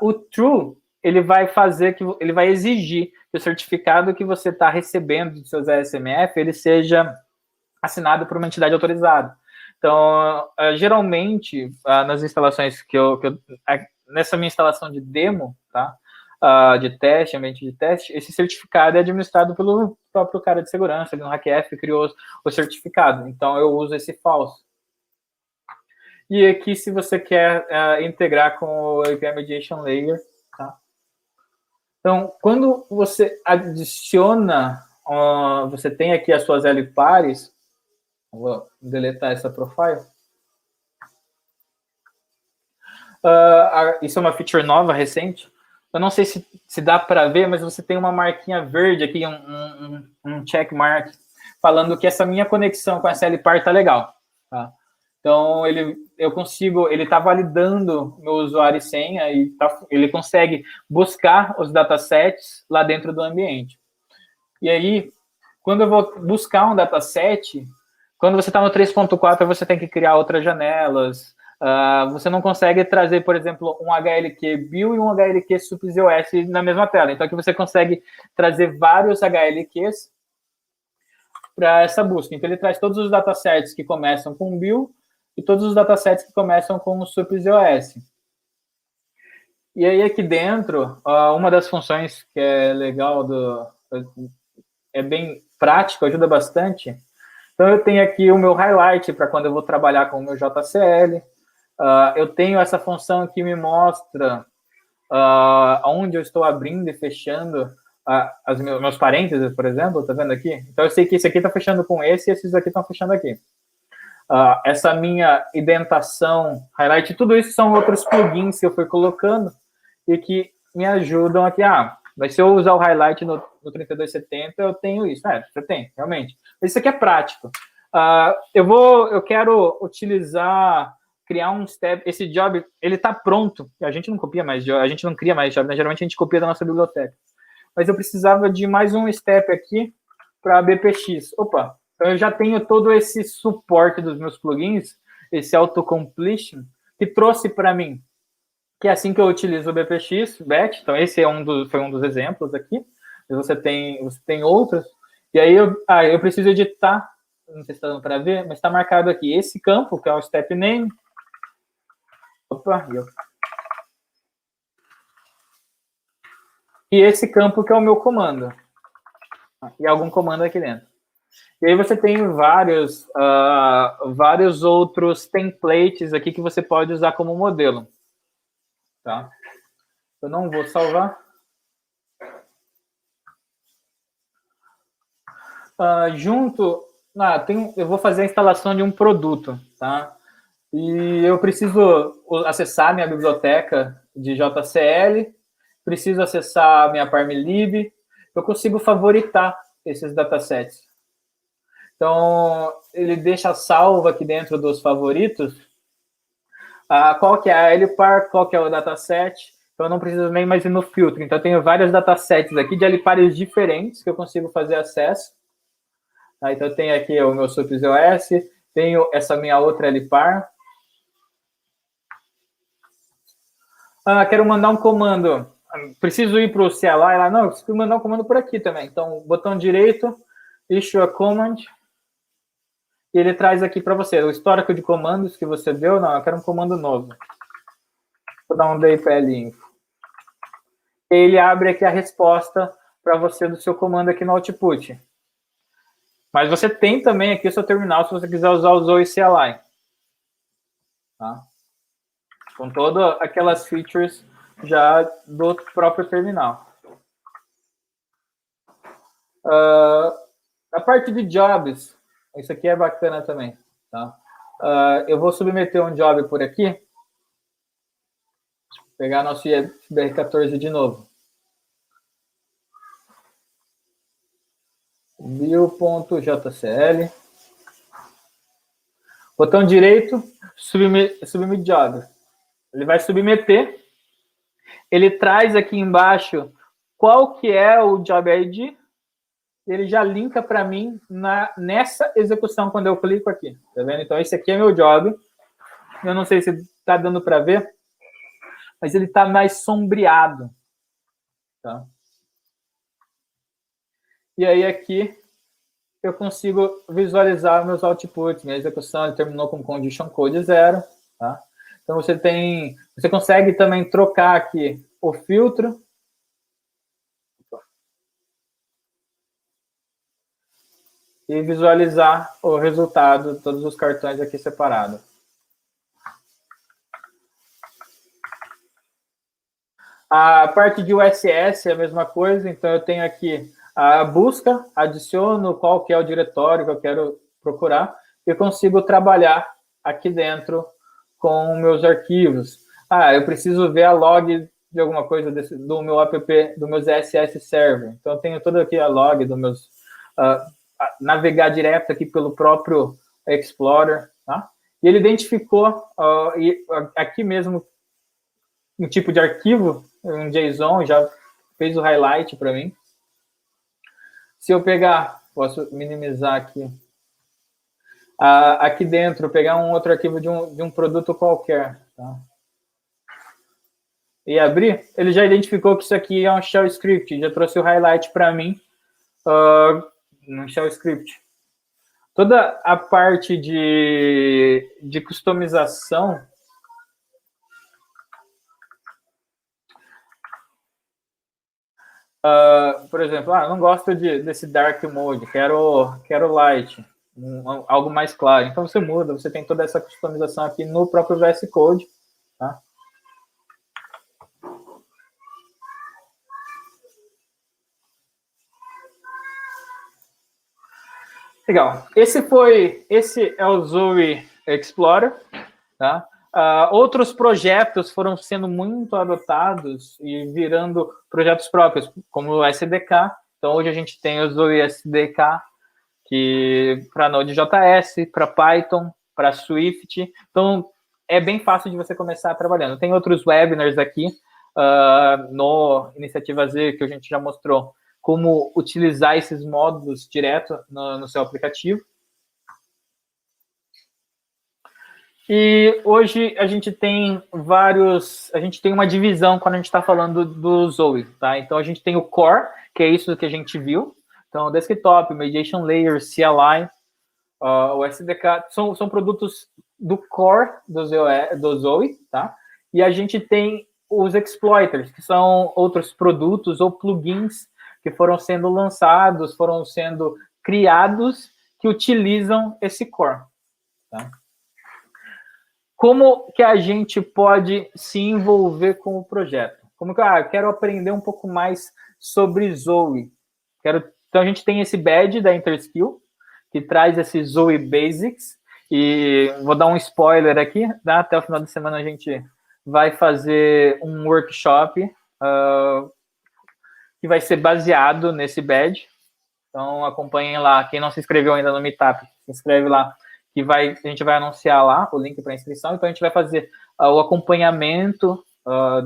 O True, ele vai exigir que o certificado que você está recebendo dos seus ASMF, ele seja assinado por uma entidade autorizada. Então, geralmente, nas instalações nessa minha instalação de demo, tá? De teste, ambiente de teste, esse certificado é administrado pelo próprio cara de segurança. Ele no HackF criou o certificado. Então, eu uso esse falso. E aqui, se você quer integrar com o API Mediation Layer, tá? Então, quando você adiciona, você tem aqui as suas LPares, vou deletar essa profile. Isso é uma feature nova, recente. Eu não sei se dá para ver, mas você tem uma marquinha verde aqui, um check mark, falando que essa minha conexão com essa LPAR está legal. Tá? Então, ele está validando meu usuário e senha e ele consegue buscar os datasets lá dentro do ambiente. E aí, quando eu vou buscar um dataset, quando você está no 3.4, você tem que criar outras janelas. Você não consegue trazer, por exemplo, um HLQ Bill e um HLQ SupZOS na mesma tela. Então, aqui você consegue trazer vários HLQs para essa busca. Então, ele traz todos os datasets que começam com Bill e todos os datasets que começam com o SupZOS. E aí, aqui dentro, uma das funções que é legal, é bem prático, ajuda bastante. Então, eu tenho aqui o meu highlight para quando eu vou trabalhar com o meu JCL. Eu tenho essa função que me mostra onde eu estou abrindo e fechando meus parênteses, por exemplo, tá vendo aqui? Então, eu sei que esse aqui está fechando com esse e esses aqui estão fechando aqui. Essa minha indentação, highlight, tudo isso são outros plugins que eu fui colocando e que me ajudam aqui. Mas se eu usar o highlight no 3270, eu tenho isso. Você tem, realmente. Mas isso aqui é prático. Eu quero criar um step. Esse job, ele está pronto. A gente não copia mais job, a gente não cria mais job, né? Geralmente a gente copia da nossa biblioteca. Mas eu precisava de mais um step aqui para BPX. Opa! Então, eu já tenho todo esse suporte dos meus plugins, esse autocompletion, que trouxe para mim, que é assim que eu utilizo o BPX, BET. Então, esse foi um dos exemplos aqui. Você tem outros. E aí, eu preciso editar. Não sei se está dando para ver, mas está marcado aqui esse campo, que é o step name. Opa! E esse campo, que é o meu comando. E algum comando aqui dentro. E aí você tem vários outros templates aqui que você pode usar como modelo. Tá? Eu não vou salvar. Eu vou fazer a instalação de um produto. Tá? E eu preciso acessar minha biblioteca de JCL, preciso acessar a minha ParmLib. Eu consigo favoritar esses datasets. Então, ele deixa salvo aqui dentro dos favoritos qual que é a LPAR, qual que é o dataset. Então, eu não preciso nem mais ir no filtro. Então, eu tenho vários datasets aqui de LPARs diferentes que eu consigo fazer acesso. Então, eu tenho aqui o meu SupZOS, tenho essa minha outra LPAR. Quero mandar um comando. Preciso ir para o CLI? Não, eu preciso mandar um comando por aqui também. Então, botão direito, issue a command. E ele traz aqui para você o histórico de comandos que você deu. Não, eu quero um comando novo. Vou dar um DPL info. E ele abre aqui a resposta para você do seu comando aqui no output. Mas você tem também aqui o seu terminal se você quiser usar o Zoe CLI. Tá? Com todas aquelas features já do próprio terminal. A parte de jobs, isso aqui é bacana também. Tá? Eu vou submeter um job por aqui. Vou pegar nosso IFBR14 de novo. Bio.jcl. Botão direito, submit job. Ele vai submeter. Ele traz aqui embaixo qual que é o job ID. Ele já linka para mim nessa execução quando eu clico aqui. Tá vendo? Então, esse aqui é meu job. Eu não sei se está dando para ver, mas ele está mais sombreado. Tá? E aí, aqui, eu consigo visualizar meus outputs. Minha execução terminou com condition code 0. Tá? Então, você consegue também trocar aqui o filtro. E visualizar o resultado, todos os cartões aqui separados. A parte de USS é a mesma coisa, então eu tenho aqui a busca, adiciono qual que é o diretório que eu quero procurar e consigo trabalhar aqui dentro com meus arquivos. Eu preciso ver a log de alguma coisa do meu app, do meu ZSS Server. Então eu tenho toda aqui a log dos meus... navegar direto aqui pelo próprio Explorer, tá? E ele identificou aqui mesmo um tipo de arquivo, um JSON, já fez o highlight para mim. Se eu pegar, posso minimizar aqui, aqui dentro, pegar um outro arquivo de um produto qualquer, tá? E abrir, ele já identificou que isso aqui é um shell script, já trouxe o highlight para mim, no shell script. Toda a parte de customização por exemplo, não gosto desse dark mode, quero light, algo mais claro. Então você muda, você tem toda essa customização aqui no próprio VS Code. Tá? Legal. Esse é o Zoe Explorer. Tá? Outros projetos foram sendo muito adotados e virando projetos próprios, como o SDK. Então, hoje a gente tem o Zoe SDK, que para Node.js, para Python, para Swift. Então, é bem fácil de você começar trabalhando. Tem outros webinars aqui no Iniciativa Z, que a gente já mostrou como utilizar esses módulos direto no seu aplicativo. E hoje a gente tem uma divisão quando a gente está falando do Zoe, tá? Então a gente tem o Core, que é isso que a gente viu. Então, Desktop, Mediation Layer, CLI, o SDK, são produtos do Core do Zoe, tá? E a gente tem os Exploiters, que são outros produtos ou plugins que foram sendo lançados, foram sendo criados, que utilizam esse Core, tá? Como que a gente pode se envolver com o projeto? Como que eu quero aprender um pouco mais sobre Zoe? Então, a gente tem esse badge da Interskill, que traz esse Zoe Basics, e vou dar um spoiler aqui, tá? Até o final da semana a gente vai fazer um workshop que vai ser baseado nesse badge. Então, acompanhem lá. Quem não se inscreveu ainda no Meetup, se inscreve lá, que a gente vai anunciar lá o link para inscrição. Então, a gente vai fazer o acompanhamento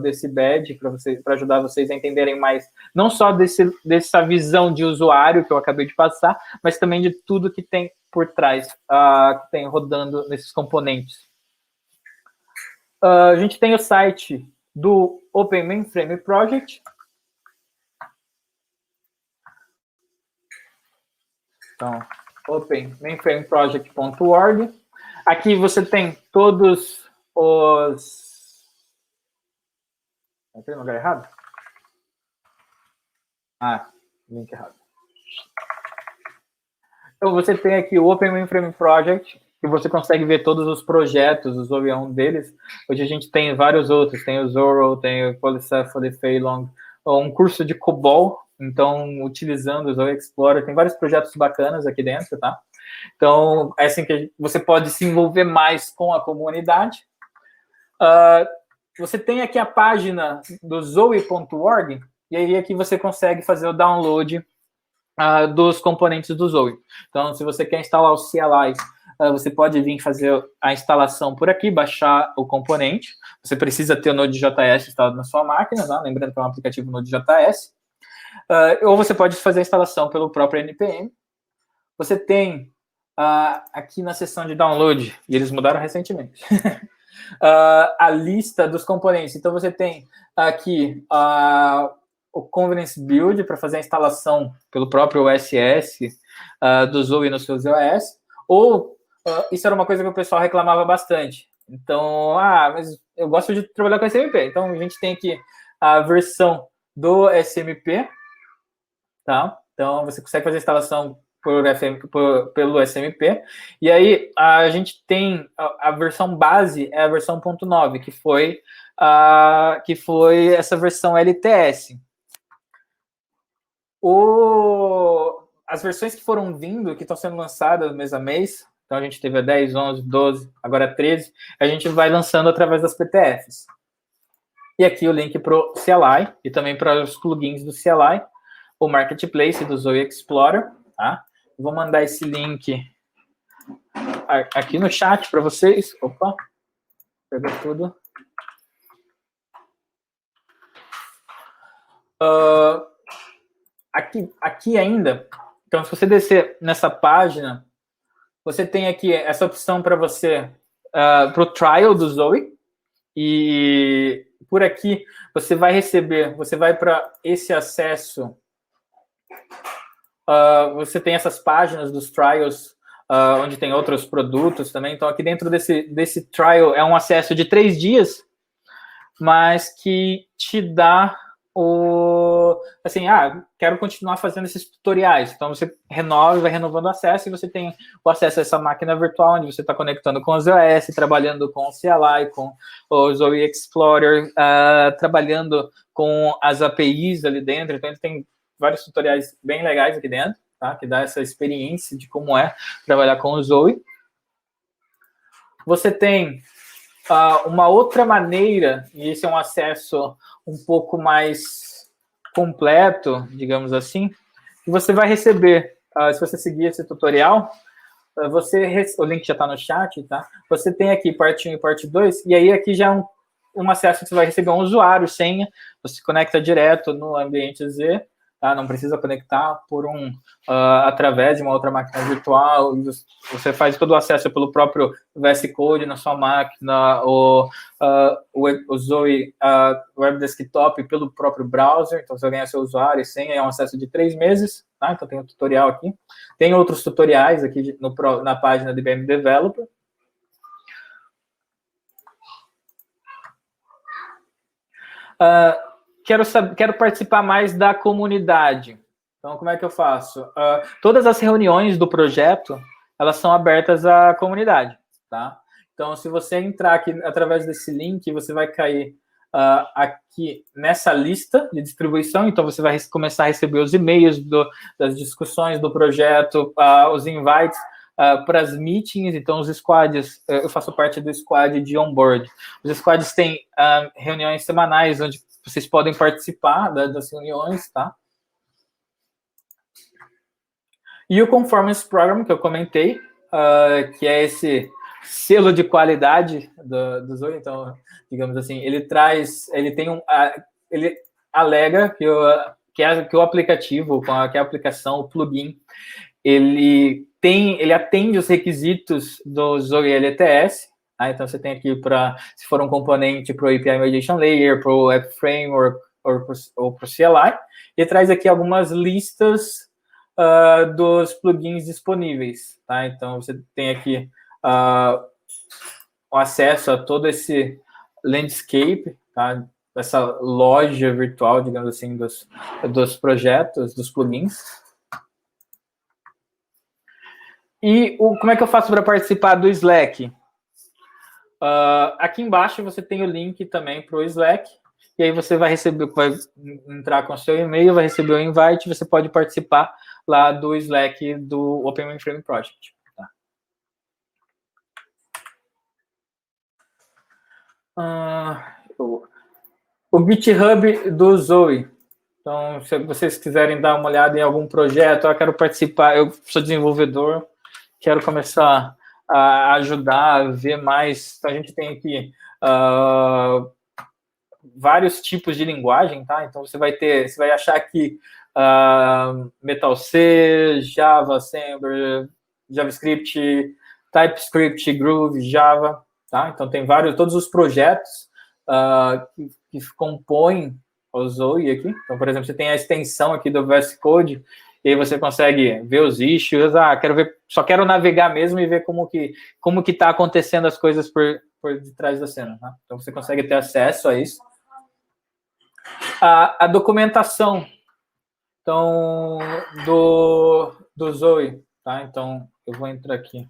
desse badge para ajudar vocês a entenderem mais, não só dessa visão de usuário que eu acabei de passar, mas também de tudo que tem por trás, que tem rodando nesses componentes. A gente tem o site do Open Mainframe Project. Então, openmainframeproject.org. Aqui você tem todos os... Tem um lugar errado? Link errado. Então, você tem aqui o Open Mainframe Project, que você consegue ver todos os projetos, o Zoe é um deles. Hoje a gente tem vários outros, tem o Zorro, tem o Polycephaly, Feilong, um curso de COBOL, então, utilizando o Zoe Explorer, tem vários projetos bacanas aqui dentro, tá? Então, é assim que você pode se envolver mais com a comunidade. Você tem aqui a página do zoe.org, e aí aqui você consegue fazer o download dos componentes do Zoe. Então, se você quer instalar o CLI, você pode vir fazer a instalação por aqui, baixar o componente. Você precisa ter o Node.js instalado na sua máquina, né? Lembrando que é um aplicativo Node.js. Ou você pode fazer a instalação pelo próprio NPM. Você tem aqui na seção de download, e eles mudaram recentemente, a lista dos componentes. Então, você tem aqui o Convenience Build para fazer a instalação pelo próprio OSS do Zoe no seu ZOS, ou isso era uma coisa que o pessoal reclamava bastante. Então, mas eu gosto de trabalhar com SMP. Então, a gente tem aqui a versão do SMP, tá? Então, você consegue fazer a instalação pelo SMP. E aí, a gente tem a versão base, é a versão 1.9, que foi essa versão LTS. As versões que foram vindo, que estão sendo lançadas mês a mês, então a gente teve a 10, 11, 12, agora 13, a gente vai lançando através das PTFs. E aqui o link para o CLI e também para os plugins do CLI, o Marketplace do Zoe Explorer, tá? Vou mandar esse link aqui no chat para vocês. Opa, pegou tudo. Aqui ainda, então se você descer nessa página, você tem aqui essa opção para você, para o trial do Zoe, e por aqui você vai receber, você vai para esse acesso, você tem essas páginas dos trials, onde tem outros produtos também. Então aqui dentro desse trial é um acesso de 3 dias, mas que te dá assim, quero continuar fazendo esses tutoriais. Então você renova, vai renovando o acesso, e você tem o acesso a essa máquina virtual, onde você está conectando com o ZOS, trabalhando com o CLI, com o Zoe Explorer, trabalhando com as APIs ali dentro. Então ele tem vários tutoriais bem legais aqui dentro, tá? Que dá essa experiência de como é trabalhar com o Zoe. Você tem uma outra maneira, e esse é um acesso um pouco mais completo, digamos assim, que você vai receber, se você seguir esse tutorial, o link já está no chat, tá? Você tem aqui parte 1 e parte 2, e aí aqui já é um acesso que você vai receber um usuário, senha, você conecta direto no ambiente Z, tá? Não precisa conectar através de uma outra máquina virtual. Você faz todo o acesso pelo próprio VS Code na sua máquina, o Zoe Web Desktop pelo próprio browser. Então você ganha seu usuário e senha, é um acesso de 3 meses, tá? Então tem um tutorial aqui. Tem outros tutoriais aqui na página do IBM Developer. Quero participar mais da comunidade. Então, como é que eu faço? Todas as reuniões do projeto, elas são abertas à comunidade, tá? Então, se você entrar aqui através desse link, você vai cair aqui nessa lista de distribuição. Então, você vai começar a receber os e-mails das discussões do projeto, os invites para as meetings. Então, os squads, eu faço parte do squad de onboard. Os squads têm reuniões semanais, onde vocês podem participar das reuniões, tá? E o Conformance Program, que eu comentei, que é esse selo de qualidade do Zoe. Então, digamos assim, ele alega que o aplicativo, que a aplicação, o plugin, ele atende os requisitos do Zoe LTS. Então, você tem aqui se for um componente para o API Mediation Layer, para o App Framework ou para o CLI, e traz aqui algumas listas dos plugins disponíveis, tá? Então, você tem aqui o acesso a todo esse landscape, tá? Essa loja virtual, digamos assim, dos projetos, dos plugins. E como é que eu faço para participar do Slack? Aqui embaixo você tem o link também para o Slack, e aí você vai entrar com o seu e-mail, vai receber o invite, você pode participar lá do Slack do Open Mainframe Project. Tá? O GitHub do Zoe. Então, se vocês quiserem dar uma olhada em algum projeto, eu quero participar, eu sou desenvolvedor, quero começar a ajudar, a ver mais. Então, a gente tem aqui vários tipos de linguagem, tá? Então, você vai achar aqui Metal C, Java, Assembler, JavaScript, TypeScript, Groove, Java, tá? Então, tem todos os projetos que compõem o Zoe aqui. Então, por exemplo, você tem a extensão aqui do VS Code, e aí você consegue ver os issues. Só quero navegar mesmo e ver como que tá acontecendo as coisas por detrás da cena, tá? Então, você consegue ter acesso a isso. A documentação, então, do Zoe, tá? Então, eu vou entrar aqui,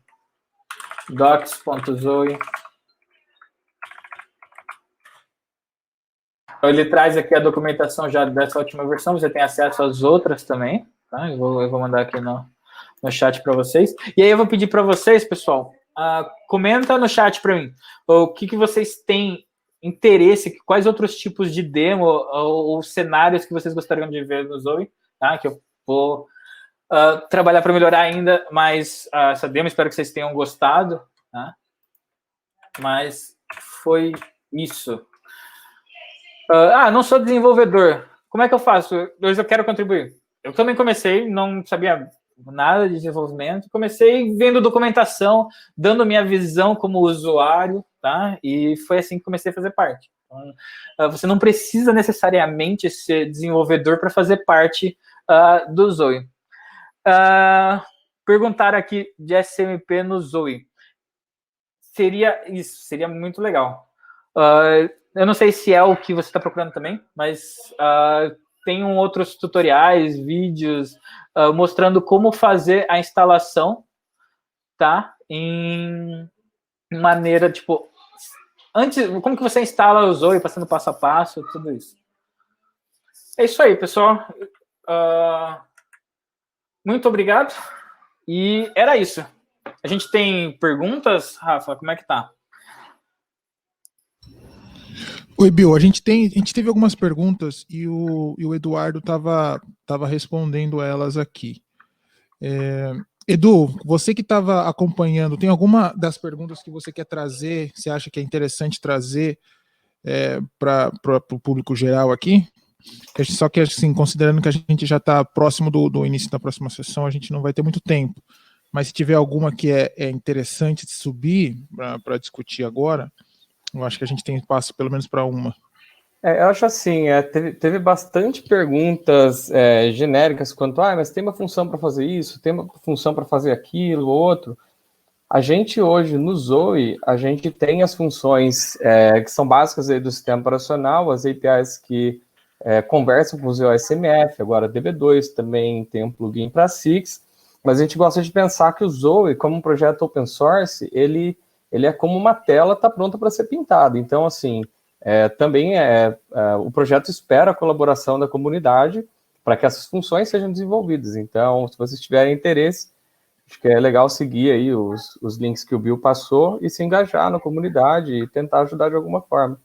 docs.zoe. Então, ele traz aqui a documentação já dessa última versão, você tem acesso às outras também, tá? Eu vou mandar aqui no chat para vocês. E aí eu vou pedir para vocês, pessoal, comenta no chat para mim o que vocês têm interesse, quais outros tipos de demo ou cenários que vocês gostariam de ver no Zoe, tá? Que eu vou trabalhar para melhorar ainda mais essa demo, espero que vocês tenham gostado, tá? Mas foi isso. Não sou desenvolvedor. Como é que eu faço? Hoje eu quero contribuir. Eu também comecei, não sabia nada de desenvolvimento. Comecei vendo documentação, dando minha visão como usuário, tá? E foi assim que comecei a fazer parte. Então, você não precisa necessariamente ser desenvolvedor para fazer parte do Zoe. Perguntaram aqui de SMP no Zoe. Seria muito legal. Eu não sei se é o que você está procurando também, mas tem outros tutoriais, vídeos mostrando como fazer a instalação, tá? Em maneira, tipo, como que você instala o Zoe, passando passo a passo, tudo isso. É isso aí, pessoal. Muito obrigado. E era isso. A gente tem perguntas, Rafa? Como é que tá? Oi, Bill, a gente teve algumas perguntas e o Eduardo estava respondendo elas aqui. Edu, você que estava acompanhando, tem alguma das perguntas que você quer trazer, você acha que é interessante trazer para o público geral aqui? Só que, assim, considerando que a gente já está próximo do início da próxima sessão, a gente não vai ter muito tempo. Mas se tiver alguma que é interessante de subir para discutir agora, eu acho que a gente tem espaço pelo menos para uma. Eu acho assim, teve bastante perguntas genéricas quanto, mas tem uma função para fazer isso, tem uma função para fazer aquilo, outro. A gente hoje, no Zoe, a gente tem as funções que são básicas aí do sistema operacional, as APIs que conversam com o ZOSMF, agora DB2 também tem um plugin para Six, mas a gente gosta de pensar que o Zoe, como um projeto open source, ele é como uma tela, está pronta para ser pintada. Então, assim, também o projeto espera a colaboração da comunidade para que essas funções sejam desenvolvidas. Então, se vocês tiverem interesse, acho que é legal seguir aí os links que o Bill passou e se engajar na comunidade e tentar ajudar de alguma forma.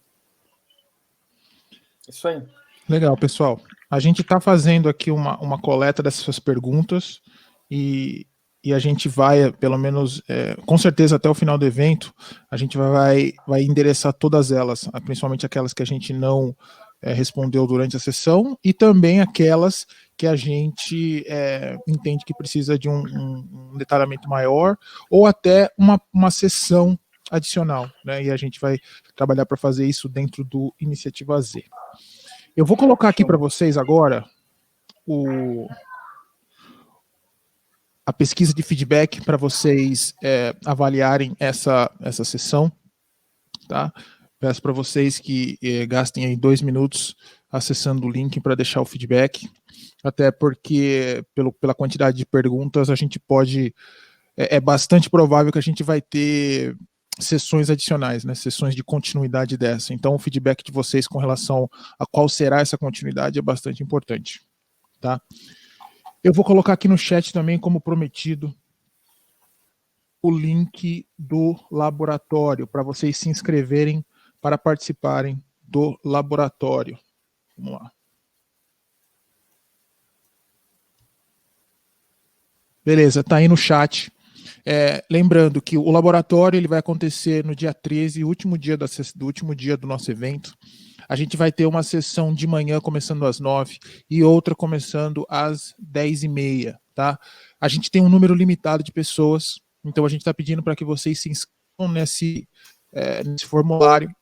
Isso aí. Legal, pessoal. A gente está fazendo aqui uma coleta dessas perguntas e a gente vai, pelo menos, com certeza até o final do evento, a gente vai endereçar todas elas, principalmente aquelas que a gente não respondeu durante a sessão e também aquelas que a gente entende que precisa de um detalhamento maior ou até uma sessão adicional, né? E a gente vai trabalhar para fazer isso dentro do Iniciativa Z. Eu vou colocar aqui para vocês agora a pesquisa de feedback para vocês avaliarem essa sessão, tá? Peço para vocês que gastem aí 2 minutos acessando o link para deixar o feedback, até porque pela quantidade de perguntas a gente pode é bastante provável que a gente vai ter sessões adicionais, né? Sessões de continuidade dessa. Então, o feedback de vocês com relação a qual será essa continuidade é bastante importante, tá? Eu vou colocar aqui no chat também, como prometido, o link do laboratório para vocês se inscreverem para participarem do laboratório. Vamos lá. Beleza, tá aí no chat. Lembrando que o laboratório ele vai acontecer no dia 13, último dia do nosso evento. A gente vai ter uma sessão de manhã começando às 9 e outra começando às 10h30, tá? A gente tem um número limitado de pessoas, então a gente está pedindo para que vocês se inscrevam nesse formulário.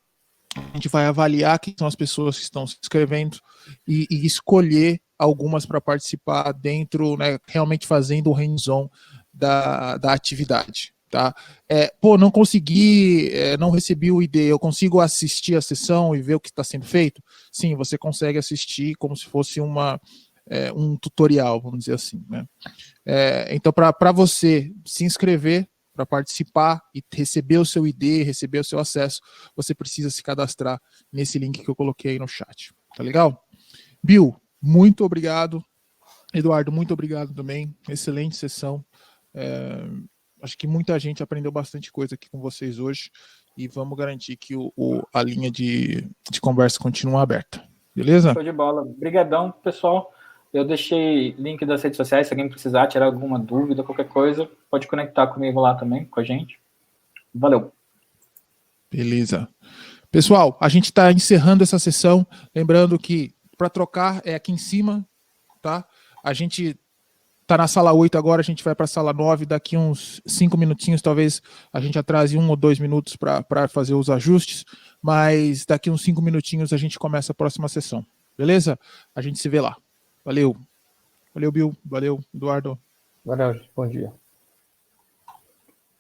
A gente vai avaliar quem são as pessoas que estão se inscrevendo e escolher algumas para participar dentro, né, realmente fazendo o hands-on da atividade, tá? Não consegui, não recebi o ID, eu consigo assistir a sessão e ver o que está sendo feito? Sim, você consegue assistir como se fosse um tutorial, vamos dizer assim, né? Então, para você se inscrever, para participar e receber o seu ID, receber o seu acesso, você precisa se cadastrar nesse link que eu coloquei aí no chat, tá legal? Bill, muito obrigado. Eduardo, muito obrigado também. Excelente sessão. Acho que muita gente aprendeu bastante coisa aqui com vocês hoje e vamos garantir que a linha de conversa continua aberta. Beleza? Show de bola. Obrigadão, pessoal. Eu deixei link das redes sociais, se alguém precisar tirar alguma dúvida, qualquer coisa, pode conectar comigo lá também, com a gente. Valeu. Beleza. Pessoal, a gente está encerrando essa sessão, lembrando que para trocar é aqui em cima, tá? A gente tá na sala 8 agora, a gente vai para a sala 9, daqui uns 5 minutinhos, talvez a gente atrase 1 ou 2 minutos para fazer os ajustes, mas daqui uns 5 minutinhos a gente começa a próxima sessão, beleza? A gente se vê lá. Valeu. Valeu, Bill. Valeu, Eduardo. Valeu, bom dia.